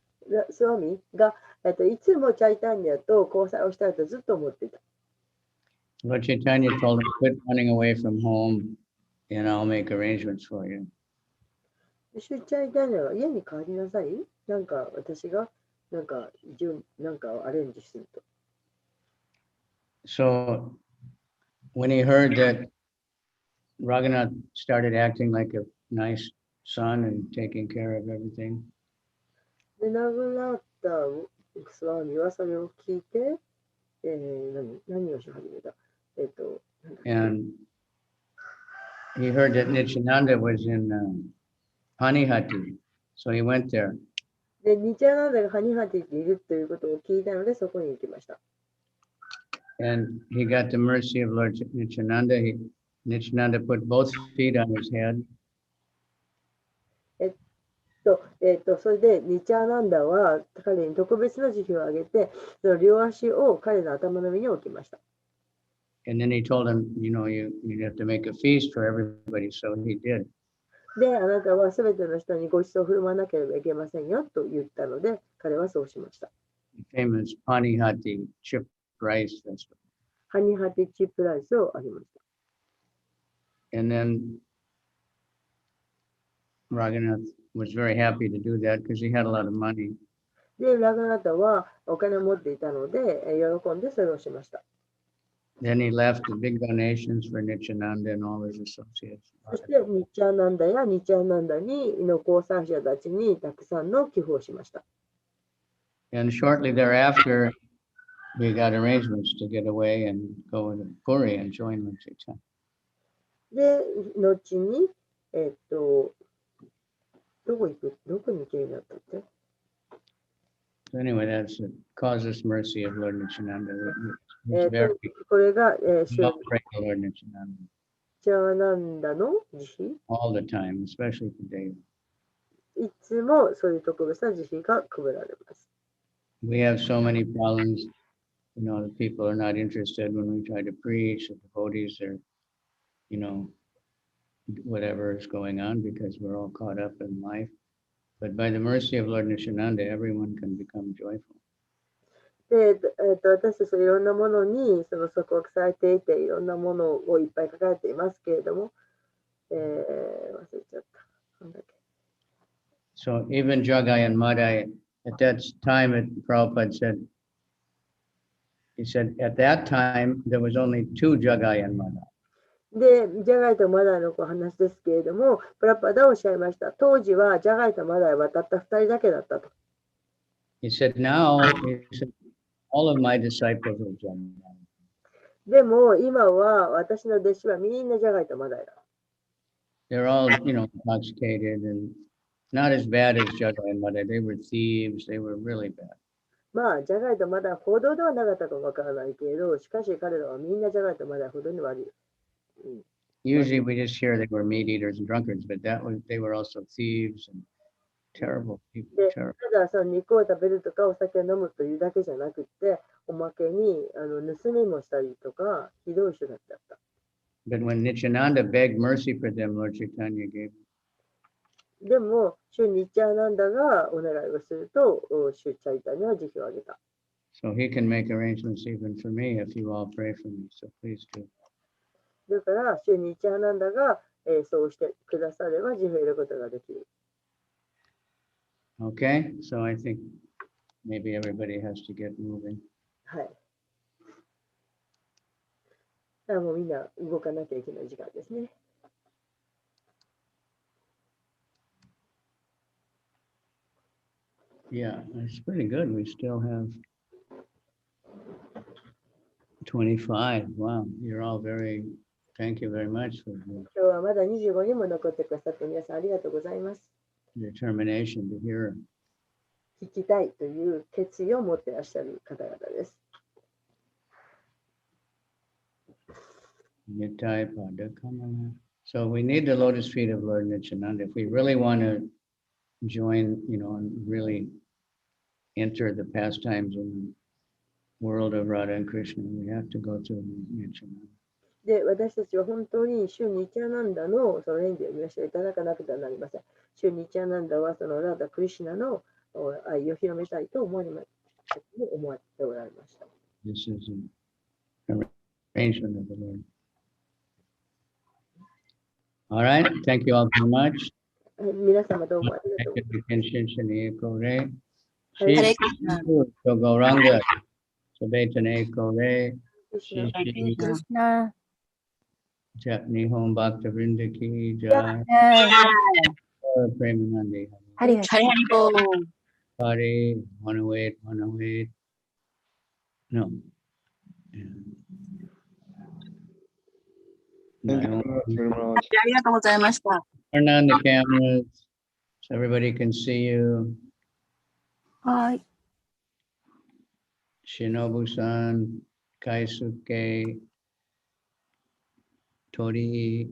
スワミが、いつもチャイタンニャと交際をしたいとずっと思っていた。 Lord Chaitanya told him, quit running away from home and I'll make arrangements for you. チャイタンニャは家に帰りなさい。なんか私がなんかをアレンジすると。 So when he heard that Raghunath started acting like a nice son and taking care of everything, で、ラグナタスワミはそれを聞いて、何をし始めたand he heard that Nityananda was in Panihati, so he went there. で、ニチャーナンダがハニハティにいるということを聞いたので、そこに行きました。 And he got the mercy of Lord Nityananda. Nityananda put both feet on his head. それで、ニチャーナンダは彼に特別な慈悲をあげて、その両足を彼の頭の上に置きました。 And then he told him, you have to make a feast for everybody. So he did. で、あなたはすべての人にご馳走を振る舞わなければいけませんよと言ったので、彼はそうしました。Famous Panihati chip rice festival. ハニハティチップライスをあげました。 And then Raghunath was very happy to do that because he had a lot of money. で、ラグナタはお金を持っていたので、喜んでそれをしました。 Then he left the big donations for Nityananda and all his associates. そして、ニッチャーナンダやニッチャーナンダにの交際者たちにたくさんの寄付をしました。 And shortly thereafter, we got arrangements to get away and go to Puri and join Lord Chaitanya. で、後に、どこに行けるようになったって？ So anyway, that's the causeless mercy of Lord Nityananda. It's very これが、シュ well pray to Lord Nityananda チャーナンダの慈悲。 all the time, especially today. いつもそういう特別な慈悲が配られます。 We have so many problems. You know, the people are not interested when we try to preach. The devotees are, you know, whatever is going on because we're all caught up in life. But by the mercy of Lord Nityananda, everyone can become joyful. で、私たちはいろんなものにその束縛されていて、いろんなものをいっぱい抱えていますけれども、忘れちゃった。なんだっけ。 So even Jagai and Madai, at that time, Prabhupada said, he said, at that time, there was only 2 Jagai and Madai. で、ジャガイとマダイの話ですけれども、プラパダおっしゃいました。当時はジャガイとマダイはたった2人だけだったと。He said, now, he said, all of my disciples are Jagai. でも今は私の弟子はみんなジャガイとマダイだ。 They're all, you know, intoxicated and not as bad as Jagai and Madai. They were thieves. They were really bad. まあ、ジャガイとマダイほどではなかったかもわからないけれど、しかし彼らはみんなジャガイとマダイほどに悪い。 Usually we just hear they were meat eaters and drunkards, but they were also thieves and terrible people. で、 Terrible. ただその肉を食べるとかお酒を飲むというだけじゃなくて、おまけに盗みもしたりとか、ひどい人だった。 But when Nityananda begged mercy for them, Lord Chaitanya gave them. でも、シュニッチャーナンダがお願いをすると、シュチャイタには慈悲をあげた。 So he can make arrangements even for me if you all pray for me. So please do. だから、シュニッチャーナンダが、そうしてくだされば慈悲を得ることができる。 Okay, so I think maybe everybody has to get moving. はい。だからもうみんな動かなきゃいけない時間ですね。 Yeah, it's pretty good. We still have 25. Wow, you're all thank you very much for your 今日はまだ25人も残ってくださって皆さんありがとうございます。 determination to hear. 聞きたいという決意を持っていらっしゃる方々です。 Nittai Pada Kamala. So we need the lotus feet of Lord Nityananda. If we really want to join, you know, and really enter the pastimes in the world of Radha and Krishna, we have to go through Nityananda. で、私たちは本当にシュニチャナンダのその演技を見せていただかなくてはなりません。シュニチャナンダはそのラダ・クリシュナの愛を広めたいと思っておられました。 This is an arrangement of the Lord. All right, thank you all very much. 皆様どうもありがとうございます。 Gauranga, Sabatane Kore, クリシュナ Shishi, クリスナ Nihon Bhakta Vrinda Ki Jai, ー、 Premanandi, ハリハリ Hari, 108, 108. No. Thank you very much. ありがとうございました。 Turn on the cameras so everybody can see you. はい。 Shinobu-san, Kaisuke, Tori,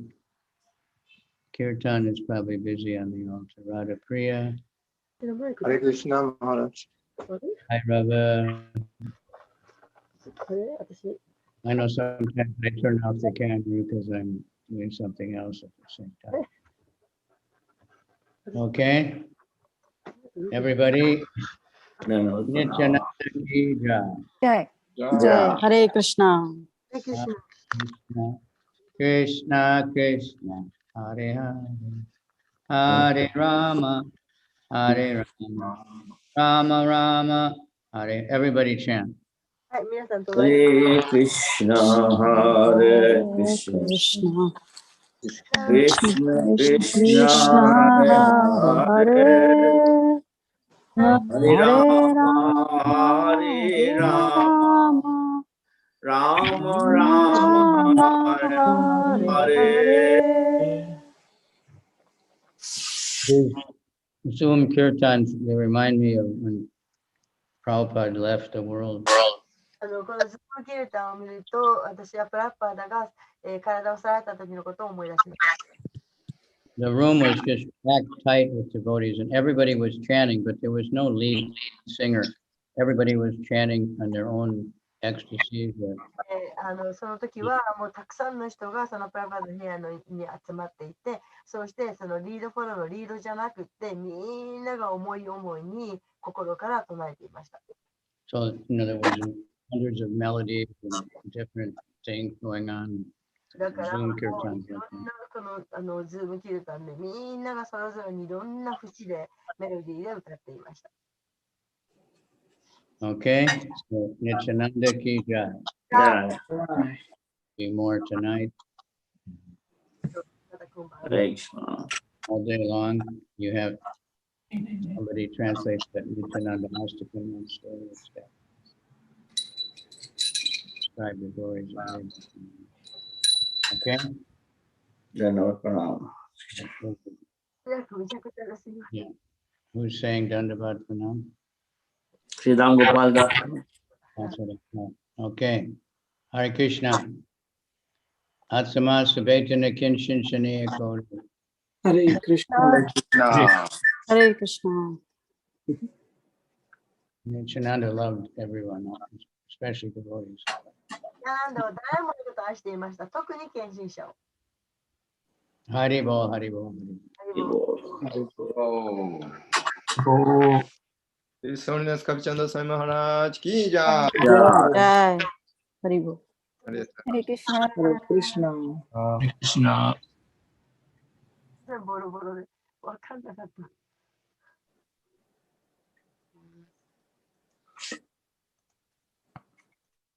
Kirtan is probably busy on the altar. Radha Priya, マイク Hare Krishna Maharaj. あれ hi Rava. あれ私 I know sometimes I turn off the camera because I'm doing something else at the same time. Okay, everybody. Nityananda ki jai. Jai. Jai. Hare Krishna. Hare Krishna. Krishna, Krishna, Krishna, Hare Hare, Hare Rama, Hare Rama, Rama Rama, Hare. Everybody chant. はい、皆さんと隣 Hare Krishna, Hare Krishna, Krishna. Krishna Krishna Krishna, Hare Hare Hare, Hare Hare Hare Rama, Rama Hare Hare Rama, Rama Rama Rama, Rama Hare Hare Hare. Hare. These Zoom kirtans, they remind me of when Prabhupada left the world. このズームキルタンを見ると、私はプラッパーダが、体をさらった時のことを思い出します。The room was just packed tight with devotees and everybody was chanting, but there was no lead singer. Everybody was chanting on their own ecstasy. その時はもうたくさんの人がそのプラッパーダの部屋に集まっていて、そうしてそのリードフォローのリードじゃなくて、みんなが思い思いに心から唱えていました。So, there was hundreds of melodies and different things going on. だから、 Zoom もういろ kirtans. んなこのズームキルタンでみんながそれぞれにいろんな節でメロディーで歌っていました。Okay, so Nityananda ki jai. Jai. Be more tonight, またこんばんは。 Hare Krishna. all day long. You have somebody translates that Nityananda has to come on stage. Describe the glories of him. Okay? Dhanavad.めちゃくちゃですよ。 Who's saying Dandavat Pranam? Sridham Gopal Das. That's what I thought. Okay. Hare Krishna. Atsama Sabetana Kinshin Shaniya Kodi. Hare Krishna. Hare Krishna. Nityananda loved everyone, especially devotees. なんだ、誰ものことを愛していました。特に献身者を。 Haribol, Haribol. His Holiness Kavichabdra Swami Maharaj ki jai. Jai. Haribo. Hare Krishna. Hare Krishna. Krishna. ボロボロで分かんなかった。